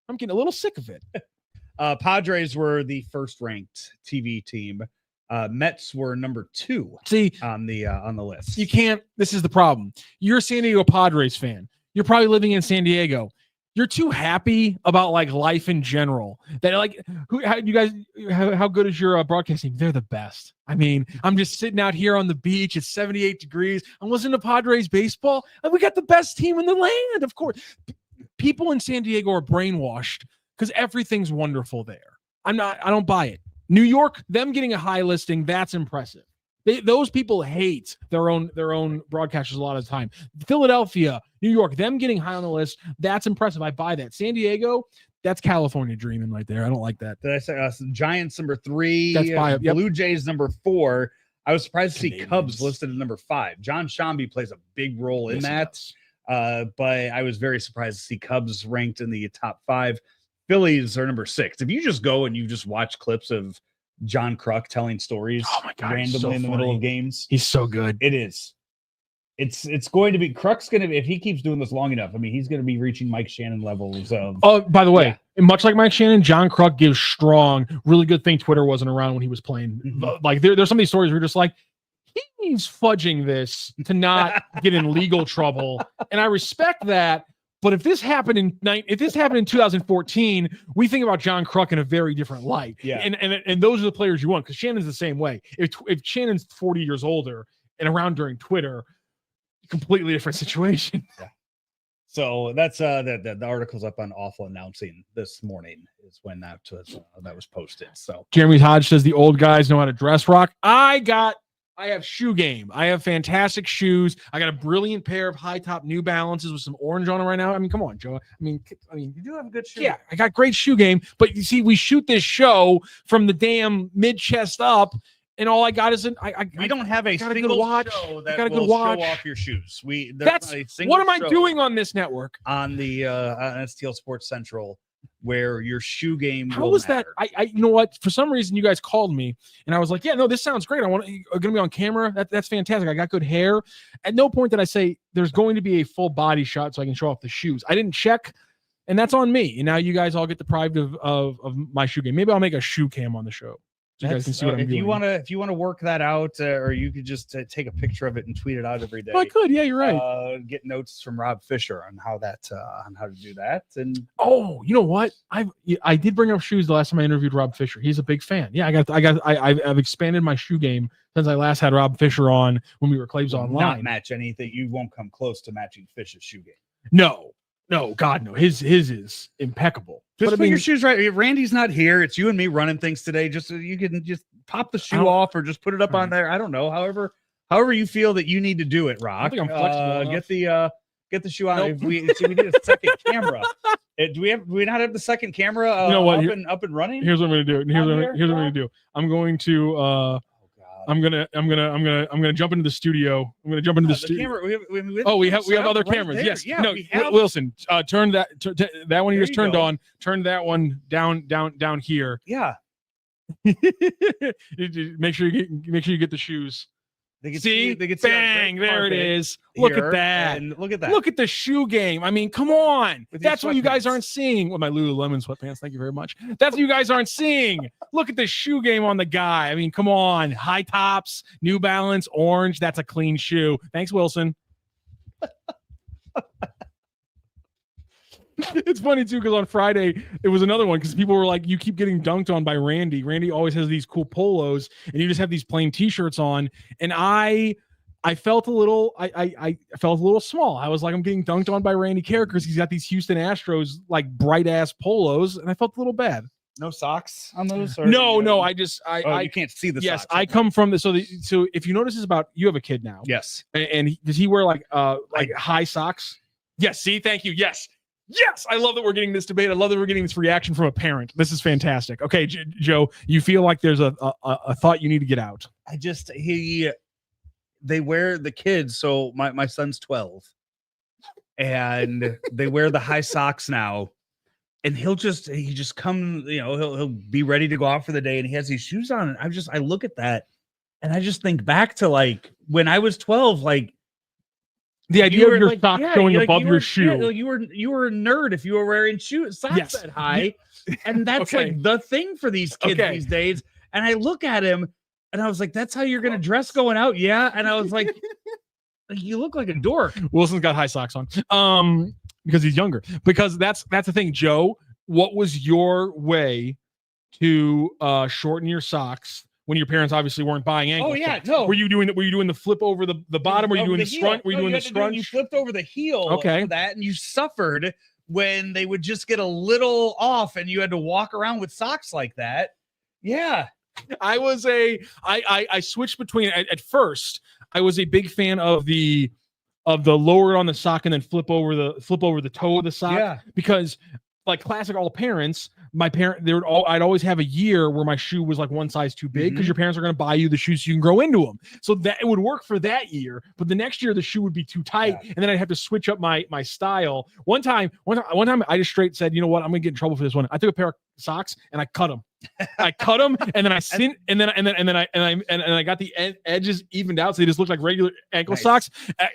Speaker 2: I'm getting a little sick of it.
Speaker 3: Padres were the first ranked TV team. Mets were number 2 on the list.
Speaker 2: You can't. This is the problem. You're a San Diego Padres fan. You're probably living in San Diego. You're too happy about like life in general that like how good is your broadcasting? They're the best. I mean, I'm just sitting out here on the beach. It's 78 degrees. I'm listening to Padres baseball, and we got the best team in the land. Of course, people in San Diego are brainwashed because everything's wonderful there. I don't buy it. New York, them getting a high listing, that's impressive. Those people hate their own broadcasters a lot of the time. Philadelphia, New York, them getting high on the list, that's impressive. I buy that. San Diego, that's California dreaming right there. I don't like that.
Speaker 3: Did I say Giants number 3?
Speaker 2: That's 5. Yep.
Speaker 3: Blue Jays number 4. I was surprised to see Cubs listed at number 5. John Shambi plays a big role in that. But I was very surprised to see Cubs ranked in the top 5. Phillies are number 6. If you just go and you just watch clips of John Kruk telling stories randomly in the middle of games,
Speaker 2: he's so good.
Speaker 3: It is. It's going to be Kruk's going to be, if he keeps doing this long enough, I mean, he's going to be reaching Mike Shannon levels of.
Speaker 2: Oh, by the way, much like Mike Shannon, John Kruk gives strong. Really good thing Twitter wasn't around when he was playing. Mm-hmm. Like there's some of these stories where you're just like, he's fudging this to not get in legal trouble, and I respect that. But if this happened in 2014, we think about John Kruk in a very different light.
Speaker 3: Yeah.
Speaker 2: And those are the players you want, because Shannon's the same way. If Shannon's 40 years older and around during Twitter, completely different situation.
Speaker 3: Yeah. So that's the article's up on Awful Announcing this morning is when that was posted. So
Speaker 2: Jeremy Hodge says the old guys know how to dress rock. I have shoe game. I have fantastic shoes. I got a brilliant pair of high top New Balances with some orange on them right now. I mean, come on, Joe. I mean, you do have a good shoe. Yeah, I got great shoe game. But you see, we shoot this show from the damn mid chest up, and all I got is
Speaker 3: we don't have a single
Speaker 2: watch.
Speaker 3: Show that will show off your shoes.
Speaker 2: What am I doing on this network?
Speaker 3: On the on STL Sports Central, where your shoe game.
Speaker 2: How was that? You know what? For some reason, you guys called me, and I was like, "Yeah, no, this sounds great. I'm going to be on camera. That's fantastic. I got good hair." At no point did I say there's going to be a full body shot so I can show off the shoes. I didn't check, and that's on me. And now you guys all get deprived of my shoe game. Maybe I'll make a shoe cam on the show. So you guys can see what I'm doing.
Speaker 3: If you want to work that out, or you could just take a picture of it and tweet it out every day.
Speaker 2: I could, yeah, you're right.
Speaker 3: Get notes from Rob Fisher on how to do that. And
Speaker 2: you know what? I did bring up shoes the last time I interviewed Rob Fisher. He's a big fan. Yeah, I've expanded my shoe game since I last had Rob Fisher on when we were Claves Online.
Speaker 3: Not match anything. You won't come close to matching Fish's shoe game.
Speaker 2: No, God, no. His is impeccable.
Speaker 3: Just put your shoes right. Randy's not here. It's you and me running things today. Just so you can just pop the shoe off or just put it up on there. I don't know. However you feel that you need to do it, Rock.
Speaker 2: I think I'm
Speaker 3: flexible. Get the shoe on. Nope. We need a second camera. Do we not have the second camera?
Speaker 2: You know what?
Speaker 3: Up and running.
Speaker 2: Here's what I'm going to do. Here's what I'm going to do. I'm going to. I'm gonna jump into the studio. I'm gonna jump into the studio. We have other cameras. There. Yes.
Speaker 3: Yeah,
Speaker 2: Willson, turn that one you just turned on. Turn that one down here.
Speaker 3: Yeah.
Speaker 2: Make sure you get the shoes.
Speaker 3: They can
Speaker 2: See,
Speaker 3: they can see
Speaker 2: bang, there it is. Look at that.
Speaker 3: And look at that.
Speaker 2: Look at the shoe game. I mean, come on.
Speaker 3: With your
Speaker 2: That's what you guys
Speaker 3: sweatpants.
Speaker 2: aren't seeing. With my Lululemon sweatpants, thank you very much. That's what you guys aren't seeing. Look at the shoe game on the guy. I mean, come on. High tops, New Balance, orange. That's a clean shoe. Thanks, Wilson. It's funny too, because on Friday it was another one because people were like, you keep getting dunked on by Randy. Randy always has these cool polos and you just have these plain t-shirts on. And I felt a little I felt a little small. I was like, I'm getting dunked on by Randy Karraker because he's got these Houston Astros like bright ass polos, and I felt a little bad.
Speaker 3: No socks on those? Or,
Speaker 2: No, I
Speaker 3: you can't see the
Speaker 2: yes,
Speaker 3: socks.
Speaker 2: I come from the so if you notice, is about you have a kid now.
Speaker 3: Yes.
Speaker 2: And does he wear like high socks? Yes. See, thank you. Yes. I love that we're getting this debate. I love that we're getting this reaction from a parent. This is fantastic. Okay, Joe, you feel like there's a thought you need to get out.
Speaker 3: They wear the kids. So my son's 12 and they wear the high socks now. And he just come, he'll be ready to go out for the day and he has these shoes on. And I look at that and I just think back to like when I was 12, like,
Speaker 2: the idea of your socks going above your shoe.
Speaker 3: Yeah, you were a nerd if you were wearing socks that high. And that's like the thing for these kids these days. And I look at him and I was like, that's how you're going to dress going out. Yeah. And I was like, you look like a dork.
Speaker 2: Wilson's got high socks on because he's younger. Because that's the thing, Joe. What was your way to shorten your socks? When your parents obviously weren't buying ankle socks.
Speaker 3: No.
Speaker 2: Were you doing the flip over the bottom? Were you doing the scrunch? Were you doing the scrunch?
Speaker 3: You flipped over the heel for that, and you suffered when they would just get a little off, and you had to walk around with socks like that. Yeah,
Speaker 2: I switched between. At first, I was a big fan of the lower on the sock and then flip over the toe of the sock because. Like classic all parents, I'd always have a year where my shoe was like one size too big because your parents are going to buy you the shoes so you can grow into them. So that it would work for that year, but the next year the shoe would be too tight, and then I'd have to switch up my style. One time, I just straight said, you know what, I'm gonna get in trouble for this one. I took a pair of socks and I cut them. And then I got the edges evened out so they just looked like regular ankle socks.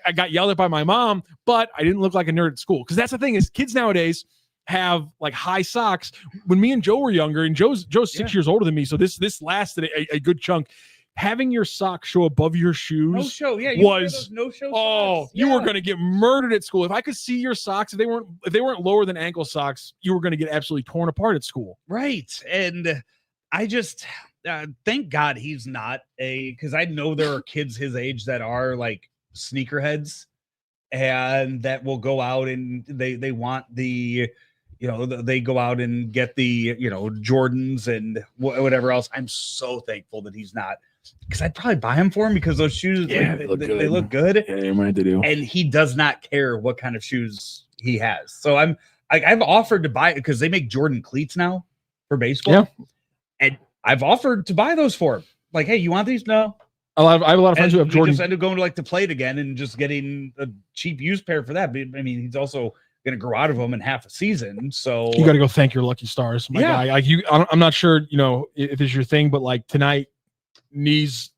Speaker 2: I got yelled at by my mom, but I didn't look like a nerd at school because that's the thing is kids nowadays have like high socks. When me and Joe were younger, and Joe's 6 years older than me, so this lasted a good chunk. Having your socks show above your shoes was
Speaker 3: no-show
Speaker 2: socks. You were going to get murdered at school. If I could see your socks, if they weren't lower than ankle socks, you were going to get absolutely torn apart at school.
Speaker 3: Right. And I just thank God he's not because I know there are kids his age that are like sneakerheads and that will go out and they want the they go out and get the Jordans and whatever else. I'm so thankful that he's not, because I'd probably buy them for him because those shoes they look good.
Speaker 2: Yeah, you're right, they do.
Speaker 3: And he does not care what kind of shoes he has. So I've offered to buy it because they make Jordan cleats now for baseball, and I've offered to buy those for him. Like, hey, you want these? No.
Speaker 2: I have a lot of friends who have Jordan.
Speaker 3: Just ended up going to like to play it again and just getting a cheap used pair for that. But I mean, he's also going to grow out of them in half a season. So
Speaker 2: you got to go thank your lucky stars, my guy. Like I'm not sure, if it's your thing, but like tonight, knees,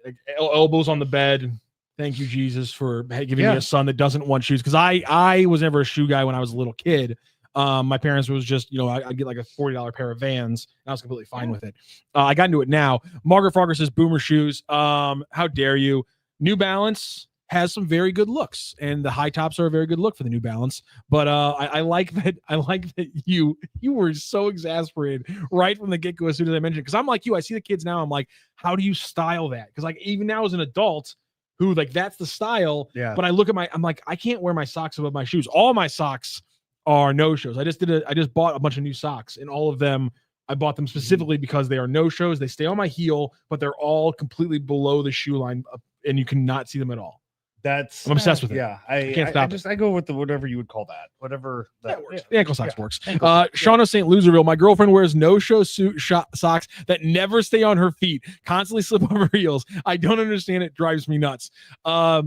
Speaker 2: like, elbows on the bed. Thank you, Jesus, for giving me a son that doesn't want shoes. Because I was never a shoe guy when I was a little kid. My parents was just, I get like a $40 pair of Vans, and I was completely fine with it. I got into it now. Margaret Frogger says Boomer shoes. How dare you? New Balance has some very good looks, and the high tops are a very good look for the New Balance. But I like that. I like that you were so exasperated right from the get-go as soon as I mentioned it. Because I'm like you. I see the kids now. I'm like, how do you style that? Because like even now as an adult, who like that's the style. Yeah. But I look at I'm like, I can't wear my socks above my shoes. All my socks are no-shows. I just bought a bunch of new socks, and all of them I bought them specifically because they are no-shows. They stay on my heel, but they're all completely below the shoe line, and you cannot see them at all.
Speaker 3: I'm
Speaker 2: obsessed with it.
Speaker 3: Yeah,
Speaker 2: I can't stop.
Speaker 3: I go with whatever you would call that. Whatever that
Speaker 2: works. The ankle socks works. Shauna St. Loserville. My girlfriend wears no-show socks that never stay on her feet, constantly slip over her heels. I don't understand it. Drives me nuts. I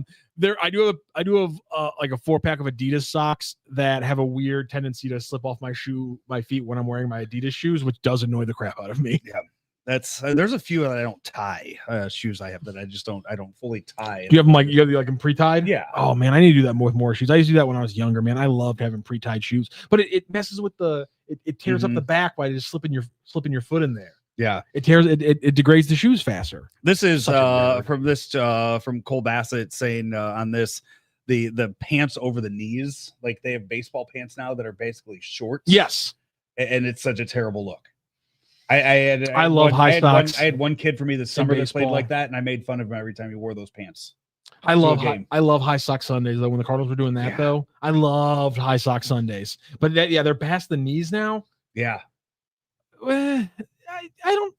Speaker 2: do have like a 4-pack of Adidas socks that have a weird tendency to slip off my feet when I'm wearing my Adidas shoes, which does annoy the crap out of me.
Speaker 3: Yeah. That's there's a few that I don't tie shoes I have that I don't fully tie.
Speaker 2: Do you have them you have them pre-tied?
Speaker 3: Yeah.
Speaker 2: Oh man, I need to do that more with more shoes. I used to do that when I was younger, man. I loved having pre-tied shoes, but it messes with it tears up the back by just slipping your foot in there.
Speaker 3: Yeah,
Speaker 2: it degrades the shoes faster.
Speaker 3: This is from Cole Bassett saying on this the pants over the knees, like they have baseball pants now that are basically shorts.
Speaker 2: Yes,
Speaker 3: and it's such a terrible look. I
Speaker 2: love high socks.
Speaker 3: I had one kid for me this summer that played like that, and I made fun of him every time he wore those pants.
Speaker 2: I love high sock Sundays though. When the Cardinals were doing that though, I loved high sock Sundays. But they're past the knees now.
Speaker 3: Yeah.
Speaker 2: I don't.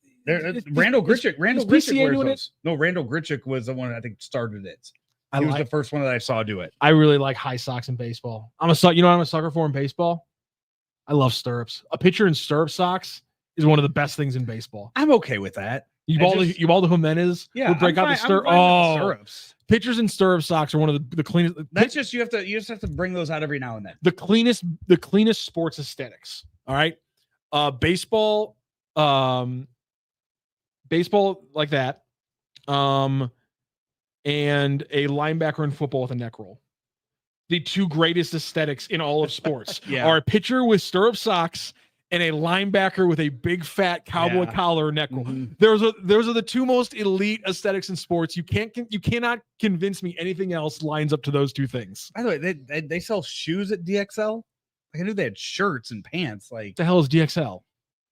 Speaker 3: Randall Grichuk wears those. No, Randall Grichuk was the one I think started it. He was the first one that I saw do it.
Speaker 2: I really like high socks in baseball. I'm a sucker for in baseball. I love stirrups. A pitcher in stirrup socks is one of the best things in baseball.
Speaker 3: I'm okay with that.
Speaker 2: Ubaldo Jimenez would break out the stirrup.
Speaker 3: Stirrups.
Speaker 2: Pitchers in stirrup socks are one of the cleanest.
Speaker 3: That's just you just have to bring those out every now and then.
Speaker 2: The cleanest sports aesthetics. All right. Baseball like that. And a linebacker in football with a neck roll. The two greatest aesthetics in all of sports are a pitcher with stirrup socks and a linebacker with a big fat cowboy collar or neck roll. Those are the two most elite aesthetics in sports. You cannot convince me anything else lines up to those two things.
Speaker 3: By the way, they sell shoes at DXL. Like I knew they had shirts and pants. Like
Speaker 2: what the hell is DXL?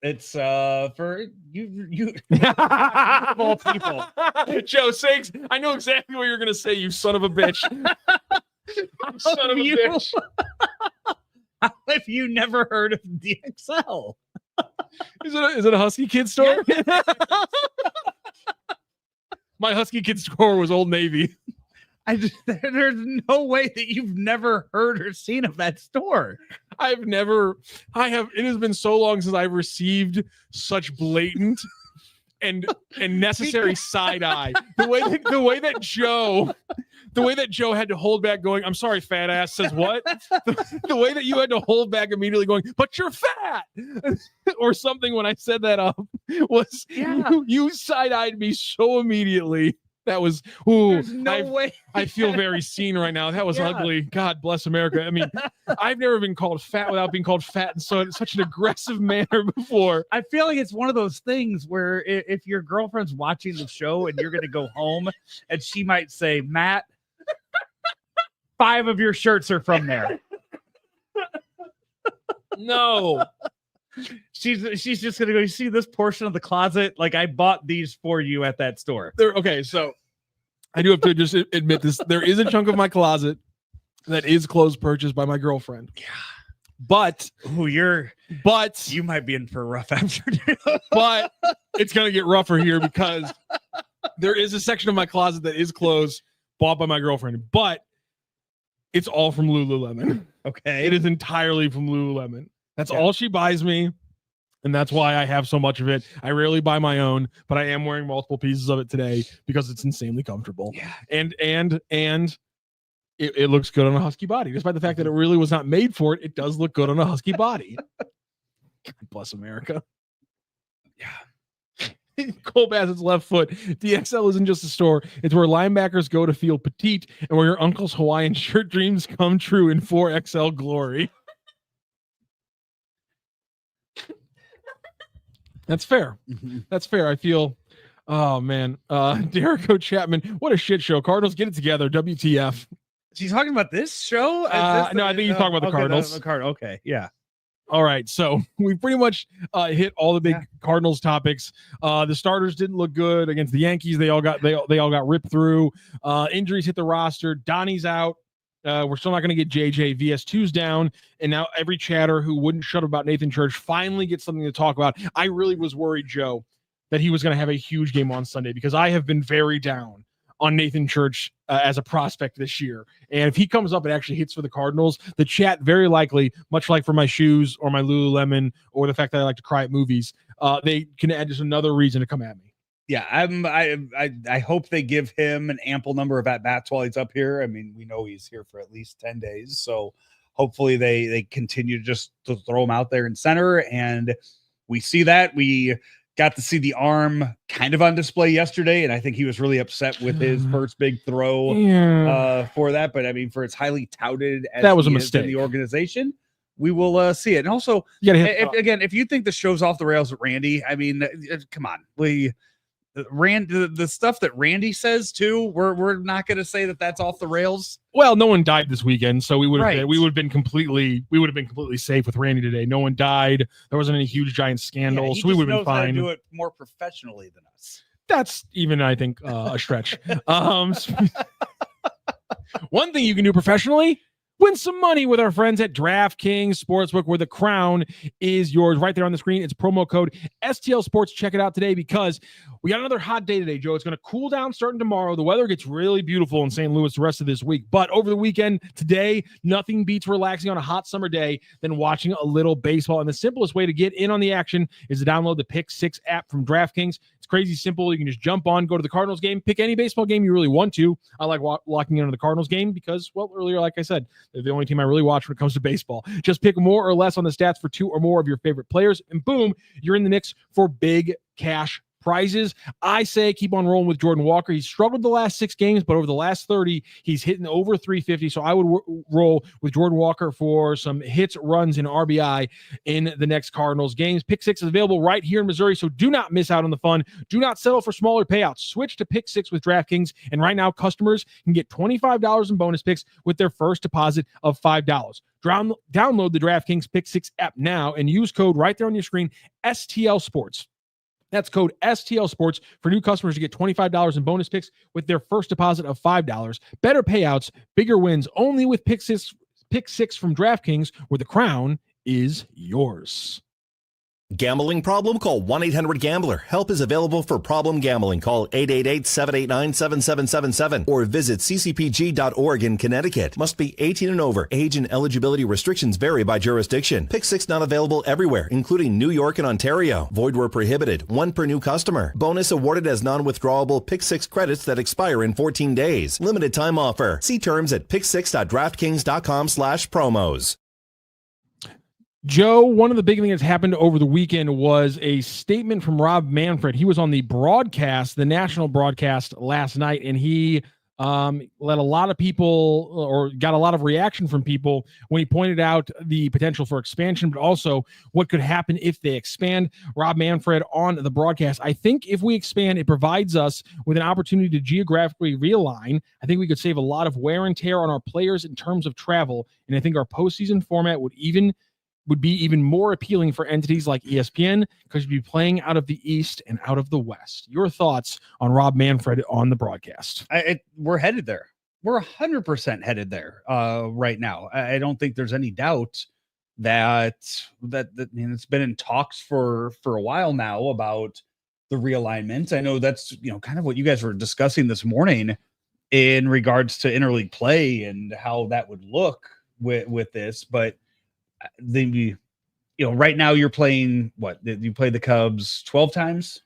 Speaker 3: It's for you
Speaker 2: of all people. Joe Siggs, I know exactly what you're gonna say, you son of a bitch. Son of a bitch.
Speaker 3: How have you never heard of DXL?
Speaker 2: Is it a Husky Kid store? Yeah. My Husky Kid store was Old Navy.
Speaker 3: There's no way that you've never heard or seen of that store.
Speaker 2: It has been so long since I've received such blatant and necessary side eye. The way that Joe had to hold back going, I'm sorry, fat ass says what? The way that you had to hold back immediately going, but you're fat or something when I said that up was you side-eyed me so immediately. That was
Speaker 3: there's no way.
Speaker 2: I feel very seen right now. That was ugly. God bless America. I mean, I've never been called fat without being called fat in such an aggressive manner before.
Speaker 3: I feel like it's one of those things where if your girlfriend's watching the show and you're going to go home and she might say, Matt, 5 of your shirts are from there.
Speaker 2: No.
Speaker 3: She's just gonna go, you see this portion of the closet? Like I bought these for you at that store.
Speaker 2: Okay, so I do have to just admit this. There is a chunk of my closet that is clothes purchased by my girlfriend.
Speaker 3: Yeah.
Speaker 2: But
Speaker 3: you might be in for a rough afternoon.
Speaker 2: But it's gonna get rougher here because there is a section of my closet that is clothes bought by my girlfriend, but it's all from Lululemon.
Speaker 3: Okay.
Speaker 2: It is entirely from Lululemon. That's all she buys me, and that's why I have so much of it. I rarely buy my own, but I am wearing multiple pieces of it today because it's insanely comfortable.
Speaker 3: Yeah.
Speaker 2: And it looks good on a husky body. Despite the fact that it really was not made for it, it does look good on a husky body. God bless America. Yeah. Cole Bassett's left foot. DXL isn't just a store. It's where linebackers go to feel petite and where your uncle's Hawaiian shirt dreams come true in 4XL glory. That's fair. That's fair. I feel, oh man, Derek O. Chapman, what a shit show. Cardinals, get it together. WTF.
Speaker 3: She's talking about this show?
Speaker 2: No, I think he's talking about the Cardinals.
Speaker 3: Okay, yeah.
Speaker 2: All right, so we pretty much hit all the big Cardinals topics. The starters didn't look good against the Yankees. They all got ripped through. Injuries hit the roster. Donny's out. We're still not going to get JJ. VS2's down, and now every chatter who wouldn't shut up about Nathan Church finally gets something to talk about. I really was worried, Joe, that he was going to have a huge game on Sunday because I have been very down on Nathan Church as a prospect this year. And if he comes up and actually hits for the Cardinals, the chat very likely, much like for my shoes or my Lululemon or the fact that I like to cry at movies, they can add just another reason to come at me.
Speaker 3: Yeah, I hope they give him an ample number of at-bats while he's up here. I mean, we know he's here for at least 10 days. So hopefully they continue just to throw him out there in center. And we see that. We got to see the arm kind of on display yesterday, and I think he was really upset with his first big throw for that. But I mean, for as highly touted as
Speaker 2: that was a
Speaker 3: he is
Speaker 2: mistake
Speaker 3: in the organization, we will see it. And also, if you think the show's off the rails with Randy, I mean, come on, the stuff that Randy says too, we're not going to say that that's off the rails.
Speaker 2: Well, no one died this weekend, so we would have been completely safe with Randy today. No one died. There wasn't any huge giant scandal, so we would have been fine.
Speaker 3: How to do it more professionally than us.
Speaker 2: That's even, I think, a stretch. One thing you can do professionally: win some money with our friends at DraftKings Sportsbook, where the crown is yours. Right there on the screen, it's promo code STL Sports. Check it out today because we got another hot day today, Joe. It's going to cool down starting tomorrow. The weather gets really beautiful in St. Louis the rest of this week. But over the weekend, today, nothing beats relaxing on a hot summer day than watching a little baseball. And the simplest way to get in on the action is to download the Pick 6 app from DraftKings. It's crazy simple. You can just jump on, go to the Cardinals game, pick any baseball game you really want to. I like locking in on the Cardinals game because, well, earlier, like I said, they're the only team I really watch when it comes to baseball. Just pick more or less on the stats for 2 or more of your favorite players, and boom, you're in the mix for big cash prizes. I say keep on rolling with Jordan Walker. He's struggled the last 6 games, but over the last 30, he's hitting over 350. So I would roll with Jordan Walker for some hits, runs, and RBI in the next Cardinals games. Pick 6 is available right here in Missouri, so do not miss out on the fun. Do not settle for smaller payouts. Switch to Pick 6 with DraftKings, and right now customers can get $25 in bonus picks with their first deposit of $5. Download the DraftKings Pick 6 app now and use code right there on your screen, STL Sports. That's code STL Sports for new customers to get $25 in bonus picks with their first deposit of $5. Better payouts, bigger wins, only with Pick 6 from DraftKings, where the crown is yours.
Speaker 4: Gambling problem? Call 1-800-GAMBLER. Help is available for problem gambling. Call 888-789-7777 or visit ccpg.org in Connecticut. Must be 18 and over. Age and eligibility restrictions vary by jurisdiction. Pick 6 not available everywhere, including New York and Ontario. Void where prohibited. 1 per new customer. Bonus awarded as non-withdrawable Pick 6 credits that expire in 14 days. Limited time offer. See terms at pick6.draftkings.com/promos.
Speaker 2: Joe, one of the big things that's happened over the weekend was a statement from Rob Manfred. He was on the broadcast, the national broadcast last night, and he let a lot of people, or got a lot of reaction from people when he pointed out the potential for expansion, but also what could happen if they expand. Rob Manfred on the broadcast: I think if we expand, it provides us with an opportunity to geographically realign. I think we could save a lot of wear and tear on our players in terms of travel, and I think our postseason format would be even more appealing for entities like ESPN because you'd be playing out of the East and out of the West. Your thoughts on Rob Manfred on the broadcast?
Speaker 3: We're headed there. We're 100% headed there right now. I don't think there's any doubt that it's been in talks for a while now about the realignment. I know that's kind of what you guys were discussing this morning in regards to interleague play and how that would look with this, but right now you're playing you play the Cubs 12 times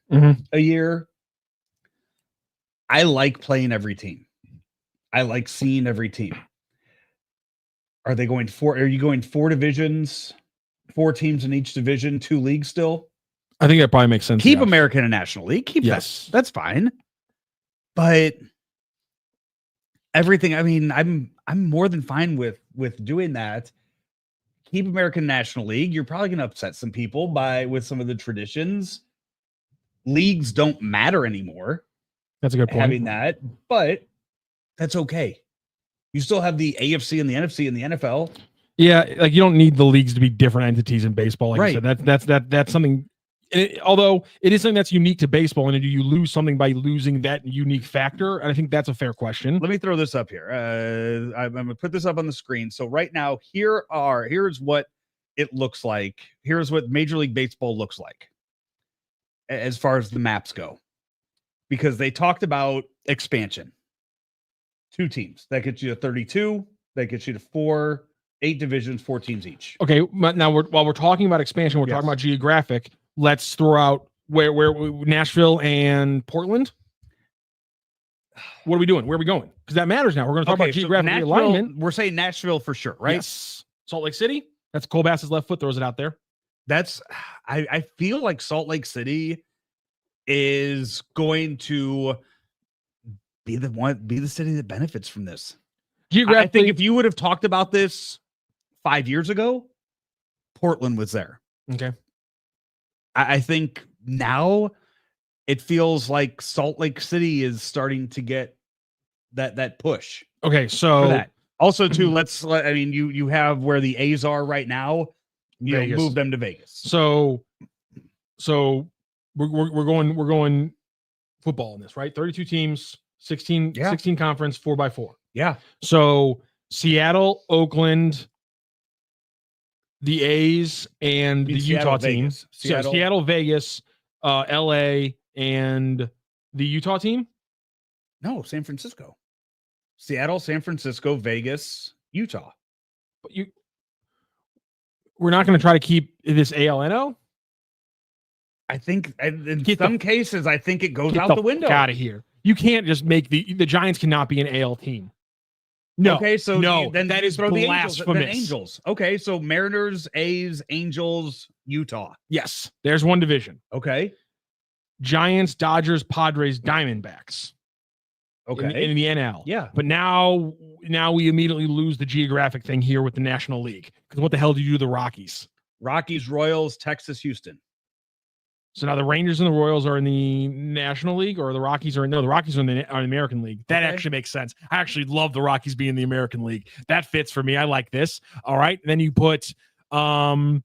Speaker 3: a year. I like playing every team. I like seeing every team. Are you going 4 divisions, 4 teams in each division, 2 leagues still?
Speaker 2: I think that probably makes sense.
Speaker 3: Keep American and National League. Keep that's fine. But everything, I mean, I'm more than fine with doing that. Keep American National League. You're probably going to upset some people with some of the traditions. Leagues don't matter anymore.
Speaker 2: That's a good point.
Speaker 3: Having that, but that's okay. You still have the AFC and the NFC and the NFL.
Speaker 2: Yeah, like you don't need the leagues to be different entities in baseball. Like
Speaker 3: right.
Speaker 2: You said, that's something. Although it is something that's unique to baseball, and do you lose something by losing that unique factor? And I think that's a fair question.
Speaker 3: Let me throw this up here. I'm going to put this up on the screen. So right now, here's what it looks like. Here's what Major League Baseball looks like as far as the maps go, because they talked about expansion. 2 teams that gets you to 32. That gets you to 8 divisions, 4 teams each.
Speaker 2: Okay, now while we're talking about expansion, we're talking about geographic. Let's throw out where Nashville and Portland. What are we doing? Where are we going? Because that matters now. We're going to talk about geographic realignment.
Speaker 3: We're saying Nashville for sure, right?
Speaker 2: Yes. Salt Lake City. That's Cole Bass's left foot. Throws it out there.
Speaker 3: I feel like Salt Lake City is going to be the city that benefits from this. I think if you would have talked about this 5 years ago, Portland was there.
Speaker 2: Okay.
Speaker 3: I think now it feels like Salt Lake City is starting to get that push.
Speaker 2: Okay, so
Speaker 3: for that. Also, too, you have where the A's are right now.
Speaker 2: Vegas.
Speaker 3: Move them to Vegas.
Speaker 2: So we're going football in this, right? 32 teams, 16 conference, 4x4.
Speaker 3: Yeah.
Speaker 2: So Seattle, Oakland, the A's, and the Utah team. Seattle, Vegas, LA, and the Utah team?
Speaker 3: No, San Francisco. Seattle, San Francisco, Vegas, Utah.
Speaker 2: But we're not going to try to keep this ALNO?
Speaker 3: I think in some cases, I think it goes out the window.
Speaker 2: Out of here. You can't just make the Giants cannot be an AL team. No.
Speaker 3: Okay, so
Speaker 2: then that is blasphemous.
Speaker 3: Angels. Okay, so Mariners, A's, Angels, Utah.
Speaker 2: Yes, there's one division.
Speaker 3: Okay.
Speaker 2: Giants, Dodgers, Padres, Diamondbacks.
Speaker 3: Okay.
Speaker 2: In the NL.
Speaker 3: Yeah.
Speaker 2: But now we immediately lose the geographic thing here with the National League. Because what the hell do you do to the Rockies?
Speaker 3: Rockies, Royals, Texas, Houston.
Speaker 2: So now the Rangers and the Royals are in the National League, or the Rockies are in the American League. That actually makes sense. I actually love the Rockies being in the American League. That fits for me. I like this. All right. Then you put the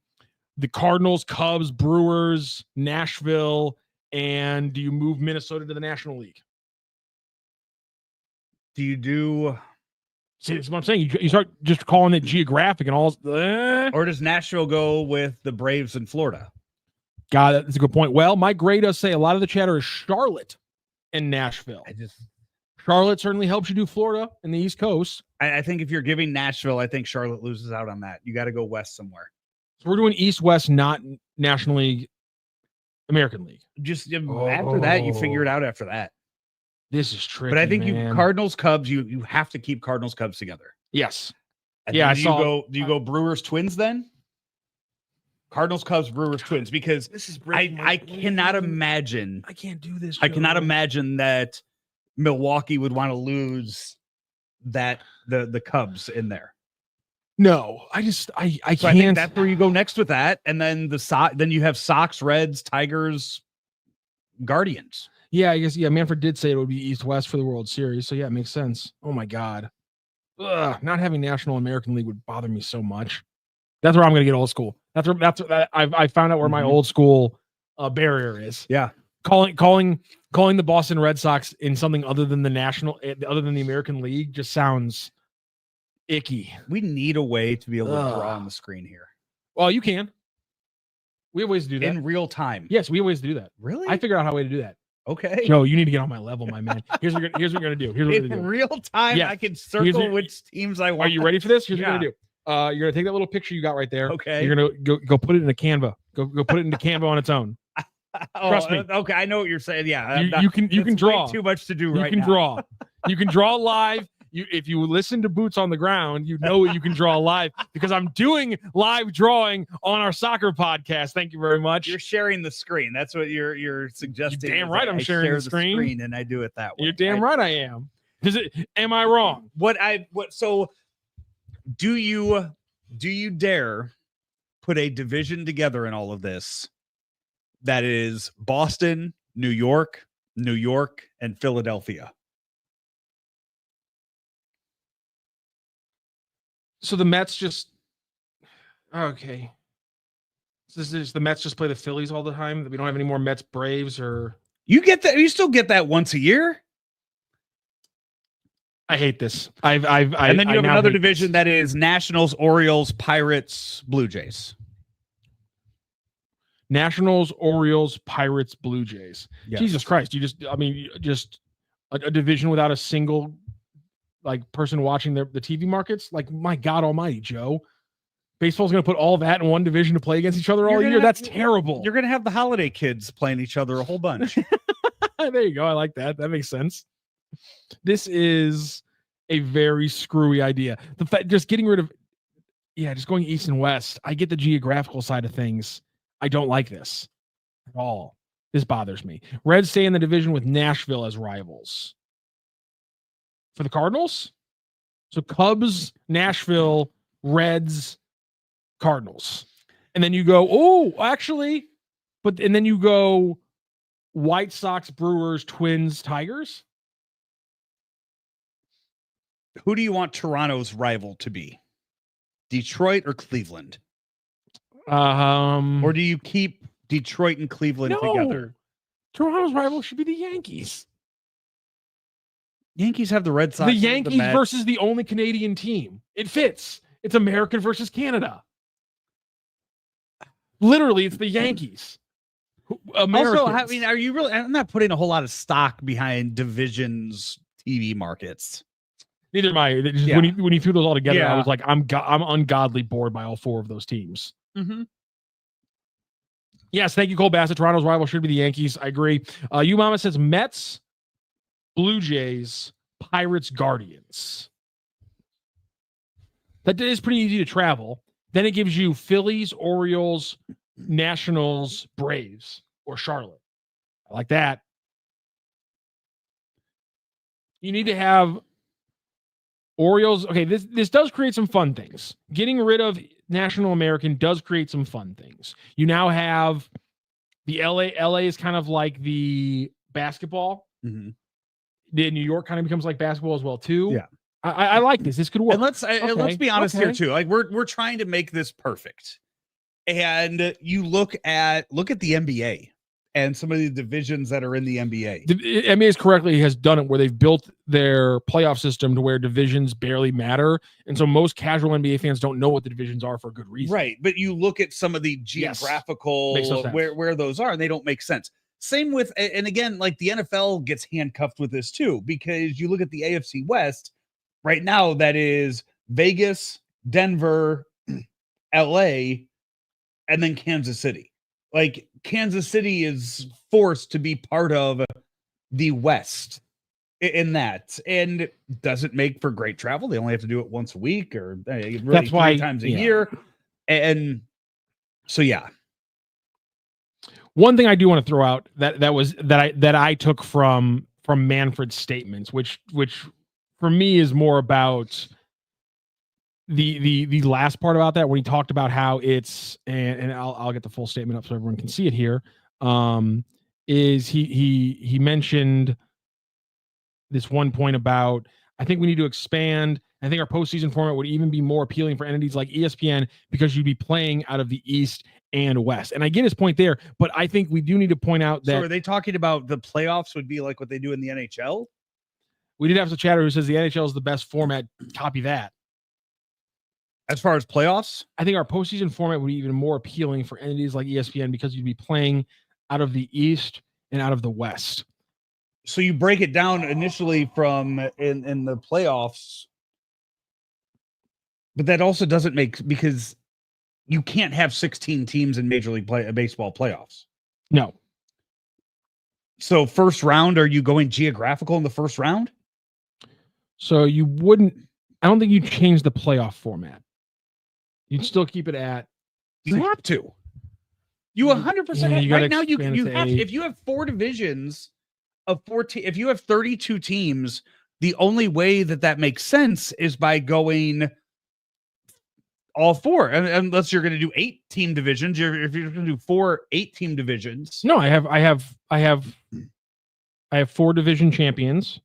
Speaker 2: Cardinals, Cubs, Brewers, Nashville, and do you move Minnesota to the National League?
Speaker 3: Do you do?
Speaker 2: See, that's what I'm saying. You start just calling it geographic and all.
Speaker 3: Or does Nashville go with the Braves in Florida?
Speaker 2: God, that's a good point. Well, my grade does say a lot of the chatter is Charlotte and Nashville. Charlotte certainly helps you do Florida and the East Coast.
Speaker 3: I think if you're giving Nashville, I think Charlotte loses out on that. You got to go west somewhere.
Speaker 2: So we're doing East, West, not National League, American League.
Speaker 3: Just after that, you figure it out after that.
Speaker 2: This is tricky.
Speaker 3: But I think Cardinals, Cubs, you have to keep Cardinals, Cubs together.
Speaker 2: Yes.
Speaker 3: Do you go Brewers, Twins then? Cardinals, Cubs, Brewers, Twins, because
Speaker 2: this is
Speaker 3: I cannot imagine.
Speaker 2: I can't do this.
Speaker 3: I cannot imagine that Milwaukee would want to lose that the Cubs in there.
Speaker 2: No, I can't.
Speaker 3: I think that's where you go next with that, and then then you have Sox, Reds, Tigers, Guardians.
Speaker 2: Yeah, I guess. Yeah, Manfred did say it would be East-West for the World Series, so yeah, it makes sense. Oh my God, not having National American League would bother me so much. That's where I'm going to get old school. That's where I found out where my old school barrier is.
Speaker 3: Yeah,
Speaker 2: calling the Boston Red Sox in something other than the American League just sounds icky.
Speaker 3: We need a way to be able to draw on the screen here.
Speaker 2: Well, you can. We have ways to do that
Speaker 3: in real time.
Speaker 2: Yes, we have ways to do that.
Speaker 3: Really?
Speaker 2: I figured out how to do that.
Speaker 3: Okay.
Speaker 2: Joe, you need to get on my level, my man. Here's what you're gonna do.
Speaker 3: In real time, I can circle which teams I want.
Speaker 2: Are you ready for this? Here's what you're gonna do. You're gonna take that little picture you got right there.
Speaker 3: Okay.
Speaker 2: You're gonna go put it in a Canva. Go put it into Canva on its own. Trust me.
Speaker 3: Okay, I know what you're saying. Yeah,
Speaker 2: you can draw.
Speaker 3: Too much to do right now.
Speaker 2: You can draw. You can draw live. If you listen to Boots on the Ground, you know you can draw live because I'm doing live drawing on our soccer podcast. Thank you very much.
Speaker 3: You're sharing the screen. That's what you're suggesting.
Speaker 2: You're damn right, I'm sharing the screen,
Speaker 3: and I do it that way.
Speaker 2: You're damn right, I am. Am I wrong?
Speaker 3: So do you dare put a division together in all of this that is Boston, New York, and Philadelphia?
Speaker 2: So the Mets just okay. So this is the Mets just play the Phillies all the time. We don't have any more Mets, Braves, or
Speaker 3: you get that. You still get that once a year.
Speaker 2: I hate this.
Speaker 3: And then you have another division that is Nationals, Orioles, Pirates, Blue Jays.
Speaker 2: Nationals, Orioles, Pirates, Blue Jays. Yes. Jesus Christ! Just a division without a single person watching the TV markets. Like, my God Almighty, Joe. Baseball's going to put all that in one division to play against each other all year. That's terrible.
Speaker 3: You're going to have the holiday kids playing each other a whole bunch.
Speaker 2: There you go. I like that. That makes sense. This is a very screwy idea. The fact just getting rid of, just going east and west. I get the geographical side of things. I don't like this at all. This bothers me. Reds stay in the division with Nashville as rivals. For the Cardinals? So Cubs, Nashville, Reds, Cardinals. And then you go, and then you go White Sox, Brewers, Twins, Tigers.
Speaker 3: Who do you want Toronto's rival to be? Detroit or Cleveland? Or do you keep Detroit and Cleveland together?
Speaker 2: Toronto's rival should be the Yankees.
Speaker 3: Yankees have the Red Sox.
Speaker 2: The Yankees versus the only Canadian team. It fits. It's American versus Canada. Literally, it's the Yankees.
Speaker 3: Also, I mean, are you really? I'm not putting a whole lot of stock behind divisions TV markets.
Speaker 2: Neither am I. When you threw those all together, I was like, I'm ungodly bored by all four of those teams.
Speaker 3: Mm-hmm.
Speaker 2: Yes, thank you, Cole Bassett. Toronto's rival should be the Yankees. I agree. You Mama says Mets, Blue Jays, Pirates, Guardians. That is pretty easy to travel. Then it gives you Phillies, Orioles, Nationals, Braves, or Charlotte. I like that. You need to have Orioles. Okay, this does create some fun things. Getting rid of National American does create some fun things. You now have the LA is kind of like the basketball.
Speaker 3: Mm-hmm.
Speaker 2: The New York kind of becomes like basketball as well too.
Speaker 3: Yeah.
Speaker 2: I like this. This could work.
Speaker 3: And let's be honest here too. Like we're trying to make this perfect. And you look at the NBA and some of the divisions that are in the NBA.
Speaker 2: The NBA correctly has done it where they've built their playoff system to where divisions barely matter. And so most casual NBA fans don't know what the divisions are for a good reason.
Speaker 3: Right. But you look at some of the geographical where those are, and they don't make sense. Same with, and again, like the NFL gets handcuffed with this too, because you look at the AFC West right now, that is Vegas, Denver, LA, and then Kansas City. Like Kansas City is forced to be part of the West in that, and it doesn't make for great travel. They only have to do it once a week or really
Speaker 2: that's why
Speaker 3: 3 times a year. And so, yeah.
Speaker 2: One thing I do want to throw out that I took from Manfred's statements, which for me is more about the last part about that, when he talked about how it's, and I'll get the full statement up so everyone can see it here. Is he mentioned this one point about, I think we need to expand. I think our postseason format would even be more appealing for entities like ESPN because you'd be playing out of the East and West. And I get his point there, but I think we do need to point out that.
Speaker 3: So are they talking about the playoffs would be like what they do in the NHL?
Speaker 2: We did have some chatter who says the NHL is the best format. Copy that.
Speaker 3: As far as playoffs,
Speaker 2: I think our postseason format would be even more appealing for entities like ESPN because you'd be playing out of the East and out of the West.
Speaker 3: So you break it down initially from in the playoffs, but that also doesn't make, because you can't have 16 teams in Major League Baseball playoffs.
Speaker 2: No.
Speaker 3: So first round, are you going geographical in the first round?
Speaker 2: So you wouldn't, I don't think you'd change the playoff format. You'd still keep it at.
Speaker 3: You have to. You 100%.
Speaker 2: Yeah,
Speaker 3: right now, you have, if you have 4 divisions of 14, if you have 32 teams, the only way that makes sense is by going all 4, unless you're going to do 8-team divisions. If you're going to do 4 8-team divisions.
Speaker 2: No, I have 4 division champions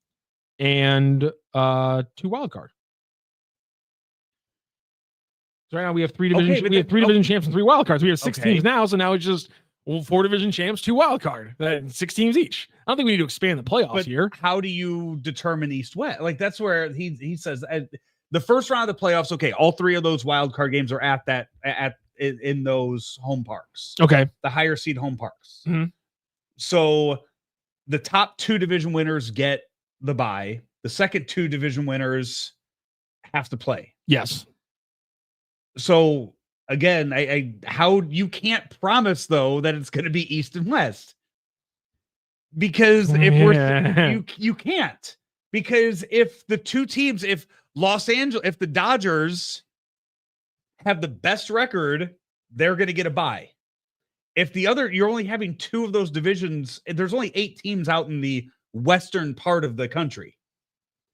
Speaker 2: and 2 wild card. So right now we have 3 division. We have 3 division champs and 3 wild cards. We have 6 teams now, so now it's just 4 division champs, 2 wild card, 6 teams each. I don't think we need to expand the playoffs here.
Speaker 3: How do you determine East West? Like that's where he says the first round of the playoffs. Okay, all 3 of those wild card games are in those home parks.
Speaker 2: Okay,
Speaker 3: the higher seed home parks.
Speaker 2: Mm-hmm.
Speaker 3: So the top 2 division winners get the bye. The second 2 division winners have to play.
Speaker 2: Yes.
Speaker 3: So again, how you can't promise though that it's going to be East and West, because you can't, because if the 2 teams, if the Dodgers have the best record, they're going to get a bye. If you're only having 2 of those divisions, there's only 8 teams out in the western part of the country.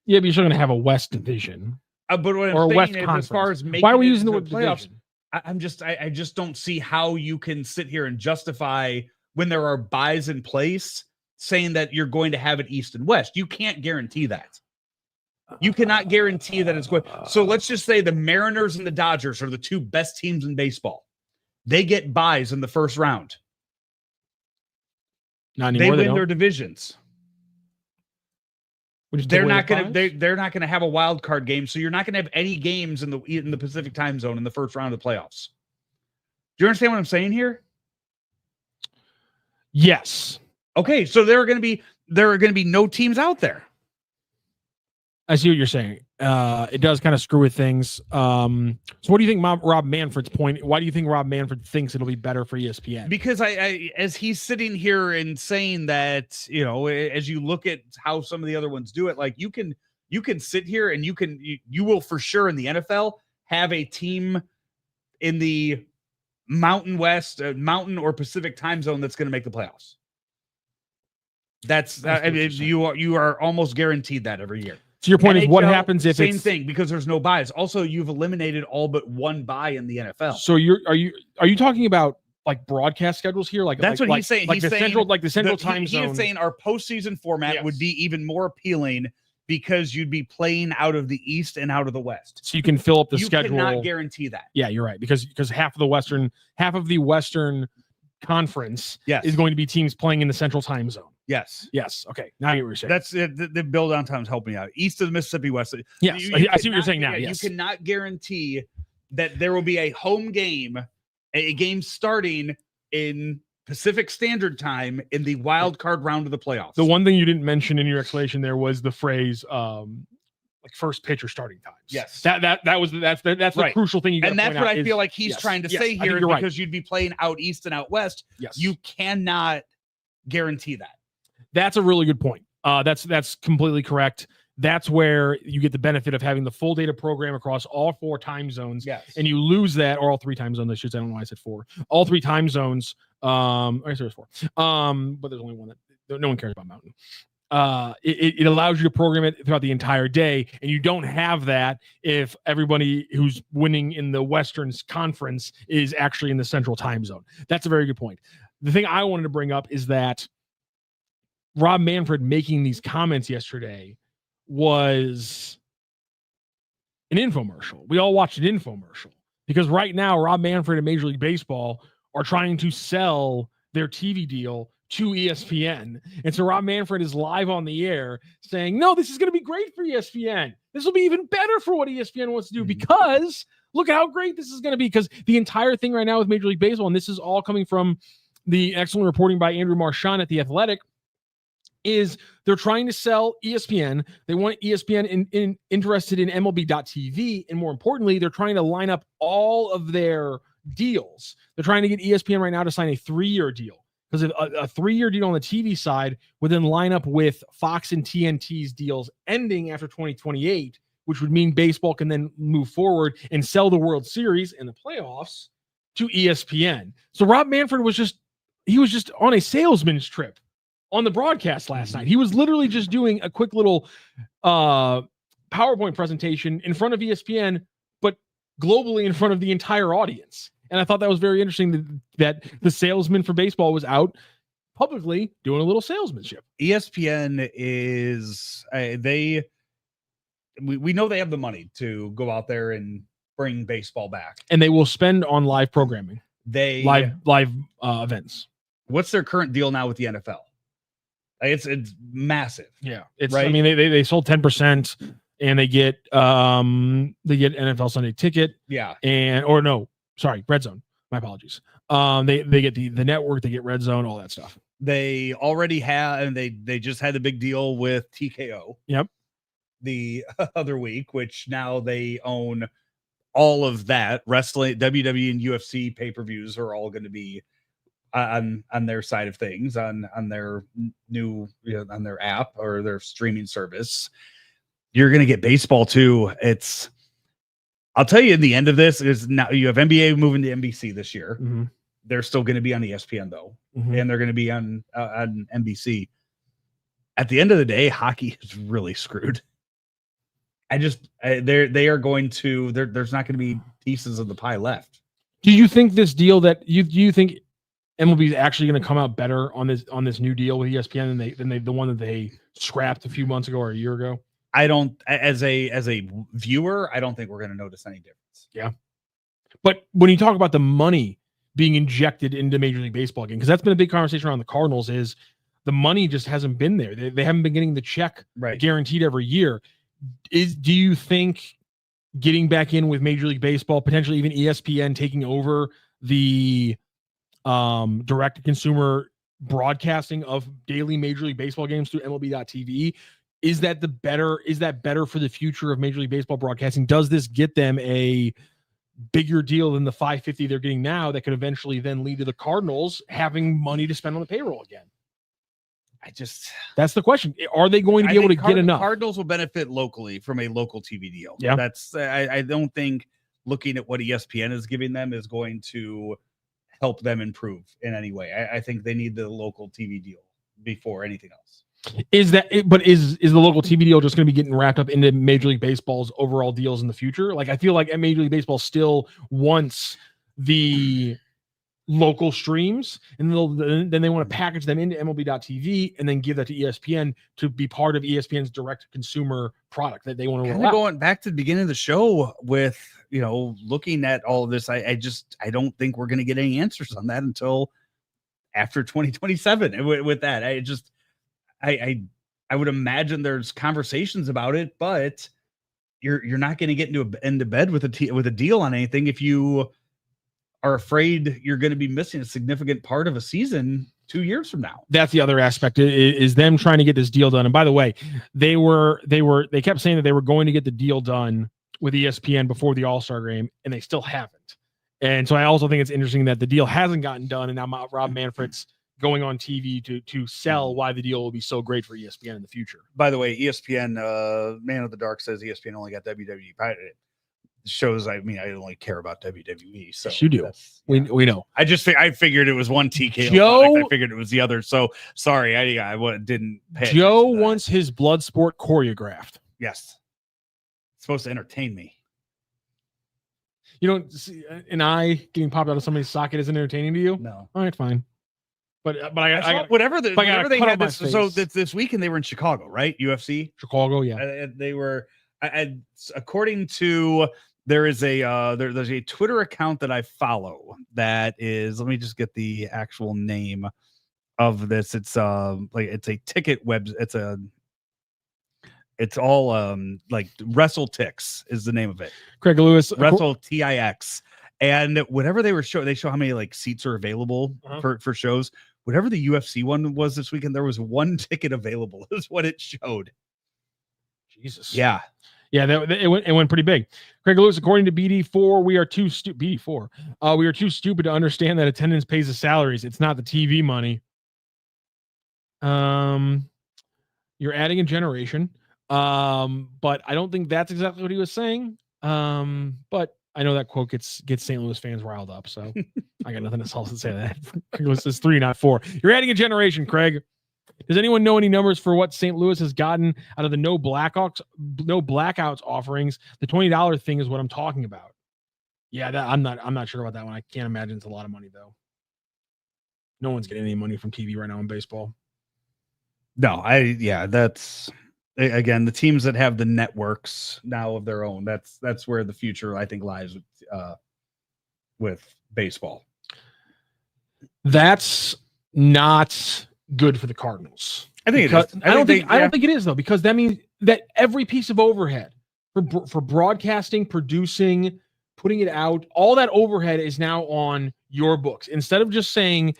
Speaker 2: Yeah, but you're still going to have a West division.
Speaker 3: But what I'm
Speaker 2: or a
Speaker 3: saying
Speaker 2: West
Speaker 3: is,
Speaker 2: Conference.
Speaker 3: as far as making
Speaker 2: why are we
Speaker 3: it
Speaker 2: using the
Speaker 3: to
Speaker 2: word
Speaker 3: playoffs,
Speaker 2: division?
Speaker 3: I just don't see how you can sit here and justify when there are buys in place saying that you're going to have it East and West. You can't guarantee that. You cannot guarantee that it's going. So let's just say the Mariners and the Dodgers are the 2 best teams in baseball. They get buys in the first round.
Speaker 2: Not anymore.
Speaker 3: They win their divisions. They're not going to have a wild card game, so you're not going to have any games in the Pacific time zone in the first round of the playoffs. Do you understand what I'm saying here?
Speaker 2: Yes.
Speaker 3: Okay, so there are going to be no teams out there.
Speaker 2: I see what you're saying. It does kind of screw with things. So what do you think Rob Manfred's point? Why do you think Rob Manfred thinks it'll be better for ESPN?
Speaker 3: Because I as he's sitting here and saying that, as you look at how some of the other ones do it, like you can sit here and you will for sure in the NFL have a team in the Mountain West, Mountain or Pacific time zone that's going to make the playoffs. That's you are almost guaranteed that every year.
Speaker 2: So your point
Speaker 3: NHL,
Speaker 2: is what happens if
Speaker 3: same thing, because there's no buys. Also, you've eliminated all but one buy in the NFL.
Speaker 2: So are you talking about like broadcast schedules here? Like
Speaker 3: that's what he's saying.
Speaker 2: Like the central time zone.
Speaker 3: He is saying our postseason format would be even more appealing because you'd be playing out of the East and out of the West.
Speaker 2: So you can fill up the schedule.
Speaker 3: You cannot guarantee that.
Speaker 2: Yeah, you're right. Because half of the Western Conference is going to be teams playing in the central time zone.
Speaker 3: Yes.
Speaker 2: Okay. Now you're saying
Speaker 3: that's it. The Bill downtown's helping me out. East of the Mississippi, West.
Speaker 2: Yes, I see what you're saying now. Yes.
Speaker 3: You cannot guarantee that there will be a home game, a game starting in Pacific Standard Time in the wild card round of the playoffs.
Speaker 2: The one thing you didn't mention in your explanation there was the phrase like first pitch or starting times.
Speaker 3: Yes.
Speaker 2: That's the
Speaker 3: right.
Speaker 2: Crucial thing you got to point out.
Speaker 3: And that's what I feel like he's trying to say here, is because you'd be playing out East and out West.
Speaker 2: Yes.
Speaker 3: You cannot guarantee that.
Speaker 2: That's a really good point. That's completely correct. That's where you get the benefit of having the full data program across all 4 time zones.
Speaker 3: Yes.
Speaker 2: And you lose that, or all 3 time zones, I should say. I don't know why I said 4. All 3 time zones. I guess there's 4. But there's only one that no one cares about Mountain. It allows you to program it throughout the entire day, and you don't have that if everybody who's winning in the Western Conference is actually in the Central Time Zone. That's a very good point. The thing I wanted to bring up is that Rob Manfred making these comments yesterday was an infomercial. We all watched an infomercial because right now Rob Manfred and Major League Baseball are trying to sell their TV deal to ESPN. And so Rob Manfred is live on the air saying, no, this is going to be great for ESPN. This will be even better for what ESPN wants to do because look at how great this is going to be. Because the entire thing right now with Major League Baseball, and this is all coming from the excellent reporting by Andrew Marchand at The Athletic, is they're trying to sell ESPN. They want ESPN interested in MLB.TV. And more importantly, they're trying to line up all of their deals. They're trying to get ESPN right now to sign a 3-year deal, because a 3-year deal on the TV side would then line up with Fox and TNT's deals ending after 2028, which would mean baseball can then move forward and sell the World Series and the playoffs to ESPN. So Rob Manfred was just on a salesman's trip on the broadcast last night. He was literally just doing a quick little PowerPoint presentation in front of ESPN, but globally in front of the entire audience. And I thought that was very interesting that the salesman for baseball was out publicly doing a little salesmanship.
Speaker 3: ESPN is we know they have the money to go out there and bring baseball back,
Speaker 2: and they will spend on live programming. Live events. What's
Speaker 3: their current deal now with the NFL? It's massive.
Speaker 2: Yeah, it's
Speaker 3: right.
Speaker 2: I mean, they sold 10%, and they get NFL Sunday Ticket.
Speaker 3: Yeah,
Speaker 2: Red Zone. My apologies. They get the network, they get Red Zone, all that stuff.
Speaker 3: They already have, and they just had a big deal with TKO.
Speaker 2: Yep.
Speaker 3: The other week, which now they own all of that. Wrestling, WWE, and UFC pay-per-views are all going to be on their side of things, on their new, on their app or their streaming service. You're going to get baseball too. I'll tell you, in the end of this is now you have NBA moving to NBC this year.
Speaker 2: Mm-hmm.
Speaker 3: They're still going to be on ESPN though, and they're going to be on NBC. At the end of the day, hockey is really screwed. They are going to. There's not going to be pieces of the pie left.
Speaker 2: Do you think this deal that you think MLB is actually going to come out better on this new deal with ESPN than the one that they scrapped a few months ago or a year ago?
Speaker 3: I don't. As a viewer, I don't think we're going to notice any difference.
Speaker 2: Yeah, but when you talk about the money being injected into Major League Baseball again, because that's been a big conversation around the Cardinals, is the money just hasn't been there. They haven't been getting the check guaranteed every year. Do you think getting back in with Major League Baseball, potentially even ESPN taking over the direct-to-consumer broadcasting of daily Major League Baseball games through MLB.tv, is that better for the future of Major League Baseball broadcasting? Does this get them a bigger deal than the $550 they're getting now that could eventually then lead to the Cardinals having money to spend on the payroll again? That's the question. Are they going to be able to get enough?
Speaker 3: Cardinals will benefit locally from a local TV deal.
Speaker 2: Yeah.
Speaker 3: I don't think looking at what ESPN is giving them is going to help them improve in any way. I think they need the local TV deal before anything else.
Speaker 2: Is the local TV deal just going to be getting wrapped up into Major League Baseball's overall deals in the future? Like, I feel like Major League Baseball still wants the local streams, and then they want to package them into MLB.tv and then give that to ESPN to be part of ESPN's direct consumer product that they want to roll out.
Speaker 3: Going back to the beginning of the show with, looking at all of this, I don't think we're going to get any answers on that until after 2027. With that, I would imagine there's conversations about it, but you're not going to get into bed with a deal on anything if you are afraid you're going to be missing a significant part of a season 2 years from now.
Speaker 2: That's the other aspect, is them trying to get this deal done. And by the way, they kept saying that they were going to get the deal done with ESPN before the All-Star game, and they still haven't. And so I also think it's interesting that the deal hasn't gotten done, and now Rob Manfred's going on TV to sell why the deal will be so great for ESPN in the future.
Speaker 3: By the way, ESPN, Man of the Dark says ESPN only got WWE. Shows, I only care about WWE. So
Speaker 2: yes, you do. We know.
Speaker 3: I figured it was one TKO. I figured it was the other. So sorry, I didn't pay.
Speaker 2: Joe wants his blood sport choreographed.
Speaker 3: Yes, it's supposed to entertain me.
Speaker 2: An eye getting popped out of somebody's socket isn't entertaining to you?
Speaker 3: No.
Speaker 2: All right, fine. But I
Speaker 3: whatever they had this. So this weekend they were in Chicago, right? UFC
Speaker 2: Chicago, yeah.
Speaker 3: They were. According to there's a Twitter account that I follow that is, let me just get the actual name of this. It's it's a ticket web. It's all like Wrestle Tix is the name of it.
Speaker 2: Craig Lewis,
Speaker 3: Wrestle TIX. And whatever they show how many seats are available for shows. Whatever the UFC one was this weekend, there was one ticket available is what it showed.
Speaker 2: Jesus.
Speaker 3: Yeah.
Speaker 2: Yeah, it went pretty big. Craig Lewis, according to BD4, we are too stupid to understand that attendance pays the salaries. It's not the TV money. You're adding a generation. But I don't think that's exactly what he was saying. But I know that quote gets St. Louis fans riled up, so I got nothing else to say to that. Craig Lewis says 3, not 4. You're adding a generation, Craig. Does anyone know any numbers for what St. Louis has gotten out of the no blackouts offerings? The $20 thing is what I'm talking about. Yeah, I'm not sure about that one. I can't imagine it's a lot of money though. No one's getting any money from TV right now in baseball.
Speaker 3: No, that's again the teams that have the networks now of their own. That's where the future I think lies with baseball.
Speaker 2: That's not good for the Cardinals.
Speaker 3: I think
Speaker 2: it is. I don't think it is though, because that means that every piece of overhead for broadcasting, producing, putting it out, all that overhead is now on your books. Instead of what the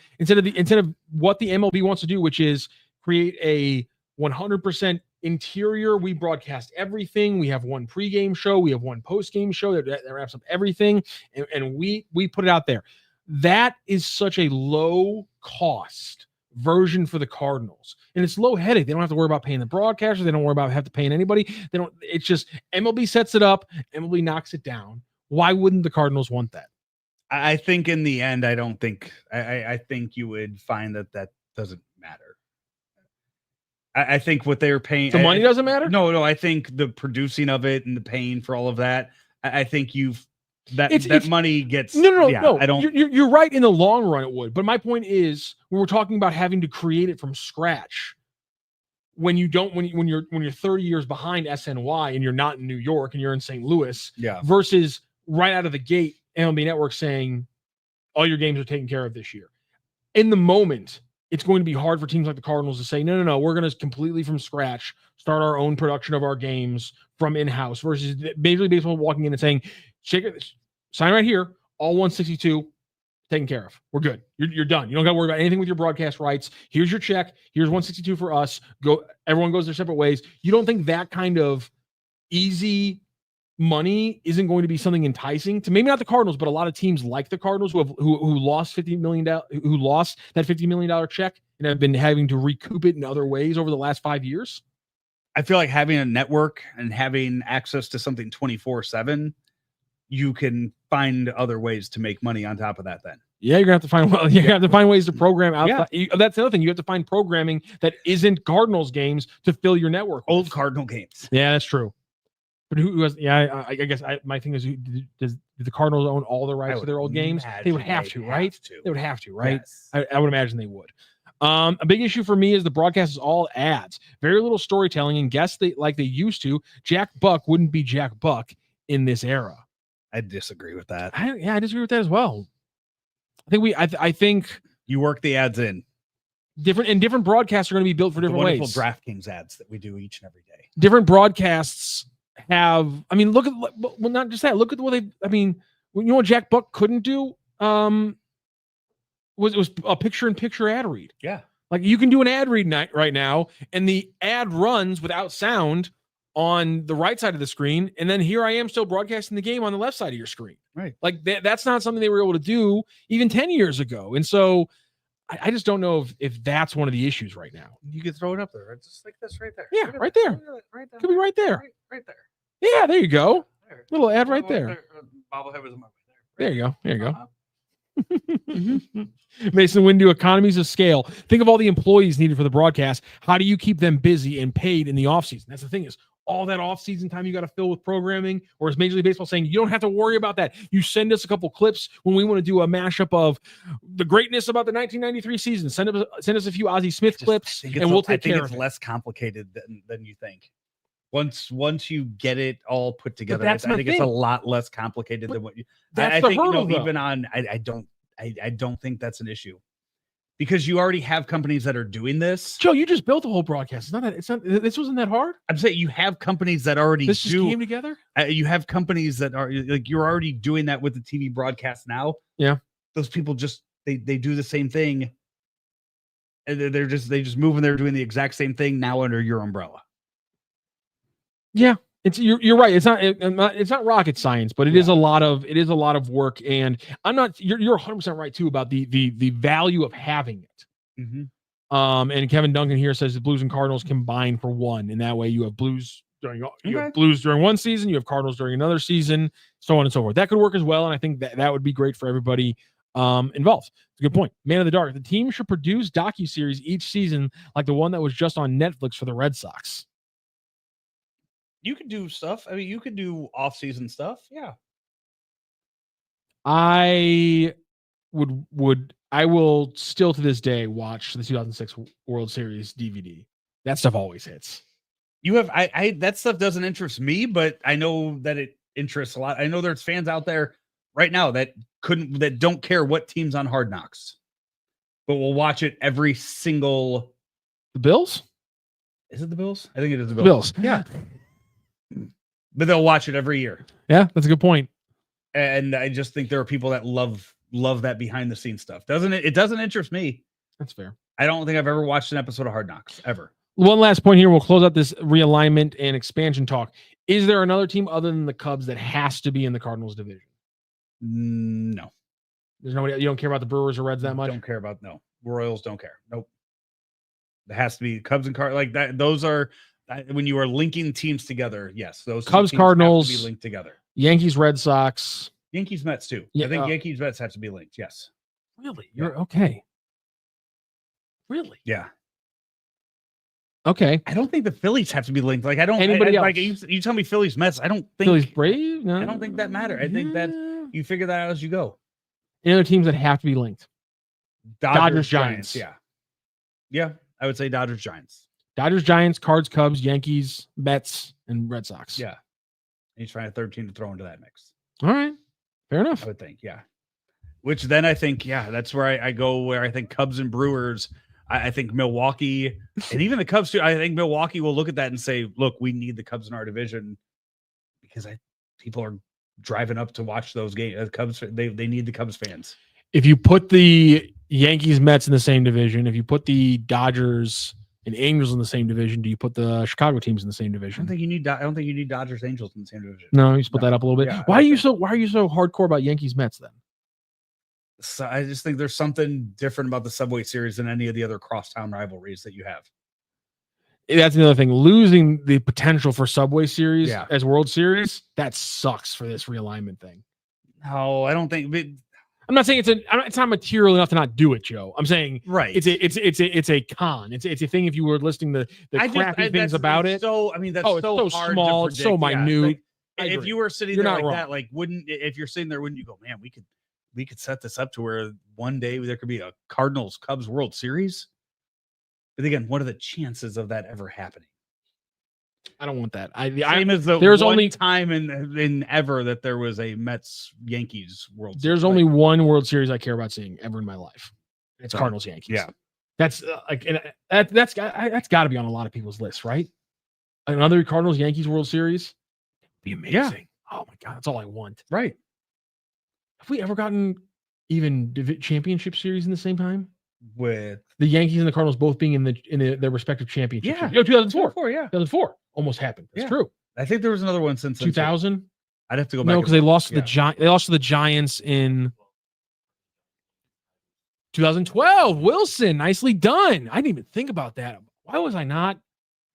Speaker 2: MLB wants to do, which is create a 100% interior. We broadcast everything. We have one pregame show. We have one postgame show that wraps up everything, and we put it out there. That is such a low cost version for the Cardinals, and it's low headache. They don't have to worry about paying the broadcasters. They don't worry about paying anybody. It's just MLB sets it up. MLB knocks it down. Why wouldn't the Cardinals want that?
Speaker 3: I think in the end, I don't think I think you would find that doesn't matter. I think what they're paying,
Speaker 2: The money doesn't matter.
Speaker 3: No. I think the producing of it and the paying for all of that. I think that money gets
Speaker 2: no.
Speaker 3: I don't.
Speaker 2: You're right in the long run it would, but my point is when we're talking about having to create it from scratch, when you're 30 years behind SNY and you're not in New York and you're in St. Louis, versus right out of the gate MLB Network saying all your games are taken care of this year. In the moment, it's going to be hard for teams like the Cardinals to say, no, we're going to completely from scratch start our own production of our games from in-house versus Major League Baseball walking in and saying, sign right here, all 162 taken care of. We're good. You're done. You don't got to worry about anything with your broadcast rights. Here's your check. Here's 162 for us. Go. Everyone goes their separate ways. You don't think that kind of easy money isn't going to be something enticing to maybe not the Cardinals, but a lot of teams like the Cardinals who lost $50 million, who lost that $50 million check and have been having to recoup it in other ways over the last 5 years?
Speaker 3: I feel like having a network and having access to something 24/7, you can find other ways to make money on top of that. Then,
Speaker 2: yeah, you're gonna have to find ways to program outside. Yeah. That's the other thing. You have to find programming that isn't Cardinals games to fill your network.
Speaker 3: Old Cardinal games.
Speaker 2: Yeah, that's true. But who has? Yeah, I guess my thing is, does the Cardinals own all the rights to their old games? They would have to, right? They would have to, right? Yes. I would imagine they would. A big issue for me is the broadcast is all ads, very little storytelling, and guests like they used to. Jack Buck wouldn't be Jack Buck in this era.
Speaker 3: I disagree with that.
Speaker 2: I disagree with that as well. I think
Speaker 3: you work the ads in.
Speaker 2: Different broadcasts are going to be built for different ways.
Speaker 3: Wonderful DraftKings ads that we do each and every day.
Speaker 2: Different broadcasts have. I mean, look at not just that. Look at what they. I mean, you know what Jack Buck couldn't do. Was a picture-in-picture ad read.
Speaker 3: Yeah,
Speaker 2: like you can do an ad read right now, and the ad runs without sound on the right side of the screen, and then here I am still broadcasting the game on the left side of your screen.
Speaker 3: Right.
Speaker 2: Like that's not something they were able to do even 10 years ago. And so I just don't know if that's one of the issues right now.
Speaker 3: You could throw it up there. Just like this right there.
Speaker 2: Yeah, right there.
Speaker 3: Right there.
Speaker 2: Could be right there.
Speaker 3: Right there.
Speaker 2: Yeah, there you go. There. Little ad right there.
Speaker 3: Bobblehead was on my way
Speaker 2: there. There you go. There you go. Mason Windu, economies of scale. Think of all the employees needed for the broadcast. How do you keep them busy and paid in the offseason? That's the thing is all that offseason time you got to fill with programming, or is Major League Baseball saying you don't have to worry about that? You send us a couple clips when we want to do a mashup of the greatness about the 1993 season. Send us a few Ozzie Smith clips, and we'll take care of it. I think it's less
Speaker 3: complicated than you think. Once you get it all put together,
Speaker 2: I
Speaker 3: think it's a lot less complicated than what you.
Speaker 2: I think
Speaker 3: even on I don't think that's an issue because you already have companies that are doing this.
Speaker 2: Joe, you just built a whole broadcast. This wasn't that hard.
Speaker 3: I'm saying you have companies that already
Speaker 2: just came together.
Speaker 3: You have companies that are like you're already doing that with the TV broadcast now.
Speaker 2: Yeah,
Speaker 3: those people just they do the same thing, and they just move and they're doing the exact same thing now under your umbrella.
Speaker 2: Yeah, you're right. It's not rocket science, but it is a lot of work. And I'm not. You're 100% right too about the value of having it.
Speaker 3: Mm-hmm.
Speaker 2: And Kevin Duncan here says the Blues and Cardinals combine for one, and that way you have Blues have Blues during one season, you have Cardinals during another season, so on and so forth. That could work as well, and I think that would be great for everybody involved. It's a good point. Man of the Dark. The team should produce docuseries each season, like the one that was just on Netflix for the Red Sox.
Speaker 3: You could do stuff. I mean, you could do off-season stuff. Yeah.
Speaker 2: I will still to this day watch the 2006 World Series DVD. That stuff always hits.
Speaker 3: You have that stuff doesn't interest me, but I know that it interests a lot. I know there's fans out there right now that don't care what team's on Hard Knocks, but will watch it every single.
Speaker 2: The Bills?
Speaker 3: Is it the Bills? I think it is the
Speaker 2: Bills.
Speaker 3: Yeah. But they'll watch it every year.
Speaker 2: Yeah, that's a good point.
Speaker 3: And I just think there are people that love that behind the scenes stuff. It doesn't interest me.
Speaker 2: That's fair.
Speaker 3: I don't think I've ever watched an episode of Hard Knocks ever.
Speaker 2: One last point here. We'll close out this realignment and expansion talk. Is there another team other than the Cubs that has to be in the Cardinals division?
Speaker 3: No.
Speaker 2: There's nobody. You don't care about the Brewers or Reds that much?
Speaker 3: Don't care about no. Royals don't care. Nope. It has to be Cubs and Cardinals like that. Those are when you are linking teams together. Yes, those
Speaker 2: Cubs, Cardinals
Speaker 3: have to be linked together.
Speaker 2: Yankees, Red Sox,
Speaker 3: Yankees Mets too.
Speaker 2: Yeah,
Speaker 3: I think Yankees Mets have to be linked. Yes.
Speaker 2: Really? You're okay. Really?
Speaker 3: Yeah.
Speaker 2: Okay.
Speaker 3: I don't think the Phillies have to be linked. Like I don't.
Speaker 2: Anybody else?
Speaker 3: Like you tell me Phillies Mets. I don't think
Speaker 2: Phillies Brave? No.
Speaker 3: I don't think that matter. I think that you figure that out as you go.
Speaker 2: Any other teams that have to be linked? Dodgers, Giants.
Speaker 3: Yeah. Yeah. I would say Dodgers, Giants.
Speaker 2: Dodgers, Giants, Cards, Cubs, Yankees, Mets, and Red Sox.
Speaker 3: Yeah. He's trying a third team to throw into that mix.
Speaker 2: All right. Fair enough.
Speaker 3: I would think. Yeah. Which then I think, that's where I go where I think Cubs and Brewers, I think Milwaukee and even the Cubs too. I think Milwaukee will look at that and say, look, we need the Cubs in our division because people are driving up to watch those games. Cubs, they need the Cubs fans.
Speaker 2: If you put the Yankees, Mets in the same division, if you put the Dodgers and Angels in the same division, do you put the Chicago teams in the same division?
Speaker 3: I don't think you need Dodgers, Angels in the same division.
Speaker 2: No, you split that up a little bit.
Speaker 3: Yeah,
Speaker 2: why are you so hardcore about Yankees, Mets then?
Speaker 3: So I just think there's something different about the Subway Series than any of the other crosstown rivalries that you have.
Speaker 2: That's another thing. Losing the potential for Subway Series as World Series, that sucks for this realignment thing.
Speaker 3: No, I don't think.
Speaker 2: I'm not saying it's not material enough to not do it, Joe. I'm saying it's a con. It's a thing. If you were listing the crappy things about it.
Speaker 3: So I mean, that's
Speaker 2: so
Speaker 3: hard
Speaker 2: small,
Speaker 3: to predict.
Speaker 2: so minute.
Speaker 3: Like, if you were sitting there like that, like if you're sitting there, wouldn't you go, man, we could set this up to where one day there could be a Cardinals Cubs World Series? But again, what are the chances of that ever happening?
Speaker 2: I don't want that.
Speaker 3: There's only time in ever that there was a Mets Yankees World Series.
Speaker 2: There's only one World Series I care about seeing ever in my life. It's Cardinals Yankees.
Speaker 3: Yeah,
Speaker 2: that's that's got to be on a lot of people's lists, right? Another Cardinals Yankees World Series, be amazing. Yeah. Oh my god, that's all I want.
Speaker 3: Right?
Speaker 2: Have we ever gotten even championship series in the same time?
Speaker 3: With
Speaker 2: the Yankees and the Cardinals both being in their respective championships.
Speaker 3: Yeah.
Speaker 2: 2004.
Speaker 3: 2004
Speaker 2: almost happened. That's true.
Speaker 3: I think there was another one since
Speaker 2: 2000.
Speaker 3: I'd have to go back.
Speaker 2: No, because they lost to they lost to the Giants in 2012. Willson, nicely done. I didn't even think about that. Why was I not?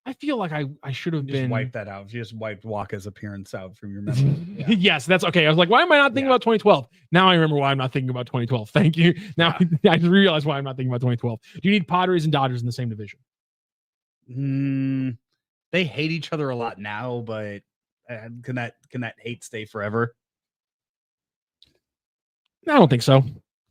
Speaker 2: I feel like I should have been
Speaker 3: wiped that out. You just wiped Waka's appearance out from your memory.
Speaker 2: Yes, that's okay. I was like, why am I not thinking about 2012? Now I remember why I'm not thinking about 2012. Thank you. Now I just realized why I'm not thinking about 2012. Do you need Padres and Dodgers in the same division?
Speaker 3: They hate each other a lot now, but can that hate stay forever?
Speaker 2: I don't think so.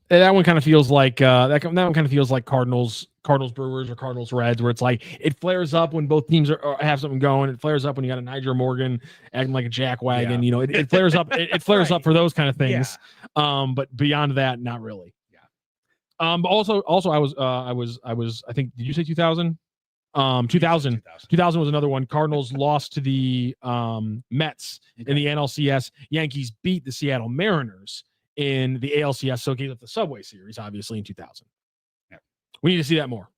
Speaker 2: That one kind of feels like that one kind of feels like Cardinals Brewers or Cardinals Reds, where it's like it flares up when both teams have something going. It flares up when you got a Niger Morgan acting like a jackwagon. You know, it flares up. It flares up for those kind of things. Yeah. But beyond that, not really. Yeah. But also, I was. I think. Did you say 2000? 2000 was another one. Cardinals lost to the Mets in the NLCS. Yankees beat the Seattle Mariners in the ALCS, so it gave up the Subway Series, obviously, in 2000. Yeah. We need to see that more.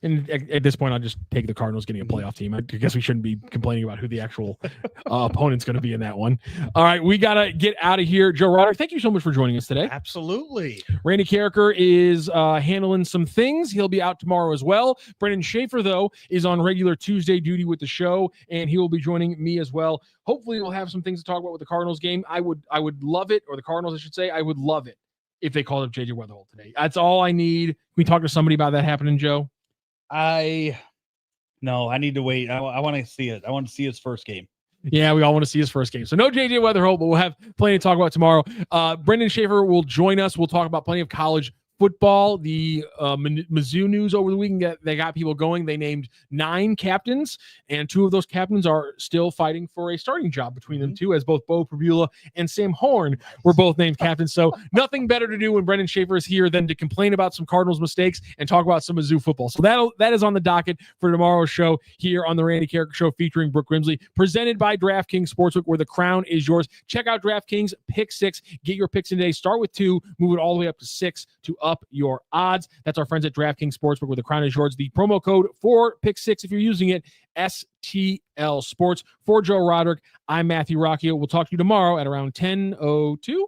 Speaker 2: And at this point, I'll just take the Cardinals getting a playoff team. I guess we shouldn't be complaining about who the actual opponent's going to be in that one. All right, we got to get out of here. Joe Roderick, thank you so much for joining us today.
Speaker 3: Absolutely.
Speaker 2: Randy Karraker is handling some things. He'll be out tomorrow as well. Brendan Schaefer, though, is on regular Tuesday duty with the show, and he will be joining me as well. Hopefully, we'll have some things to talk about with the Cardinals game. I would love it, or the Cardinals, I should say. I would love it if they called up J.J. Wetherholt today. That's all I need. Can we talk to somebody about that happening, Joe?
Speaker 3: I need to wait. I want to see it. I want to see his first game.
Speaker 2: Yeah, we all want to see his first game. So no J.J. Wetherholt, but we'll have plenty to talk about tomorrow. Brendan Schaefer will join us. We'll talk about plenty of college football. The Mizzou news over the weekend, they got people going. They named 9 captains, and 2 of those captains are still fighting for a starting job between them two, as both Bo Prabula and Sam Horn were both named captains. So nothing better to do when Brendan Schaefer is here than to complain about some Cardinals mistakes and talk about some Mizzou football. So that is on the docket for tomorrow's show here on the Randy Karraker Show, featuring Brooke Grimsley, presented by DraftKings Sportsbook, where the crown is yours. Check out DraftKings Pick 6. Get your picks in today. Start with 2, move it all the way up to 6 to up your odds. That's our friends at DraftKings Sportsbook, where the crown is yours. The promo code for Pick 6, if you're using it, STL Sports. For Joe Roderick, I'm Matthew Rocchio. We'll talk to you tomorrow at around 10:02.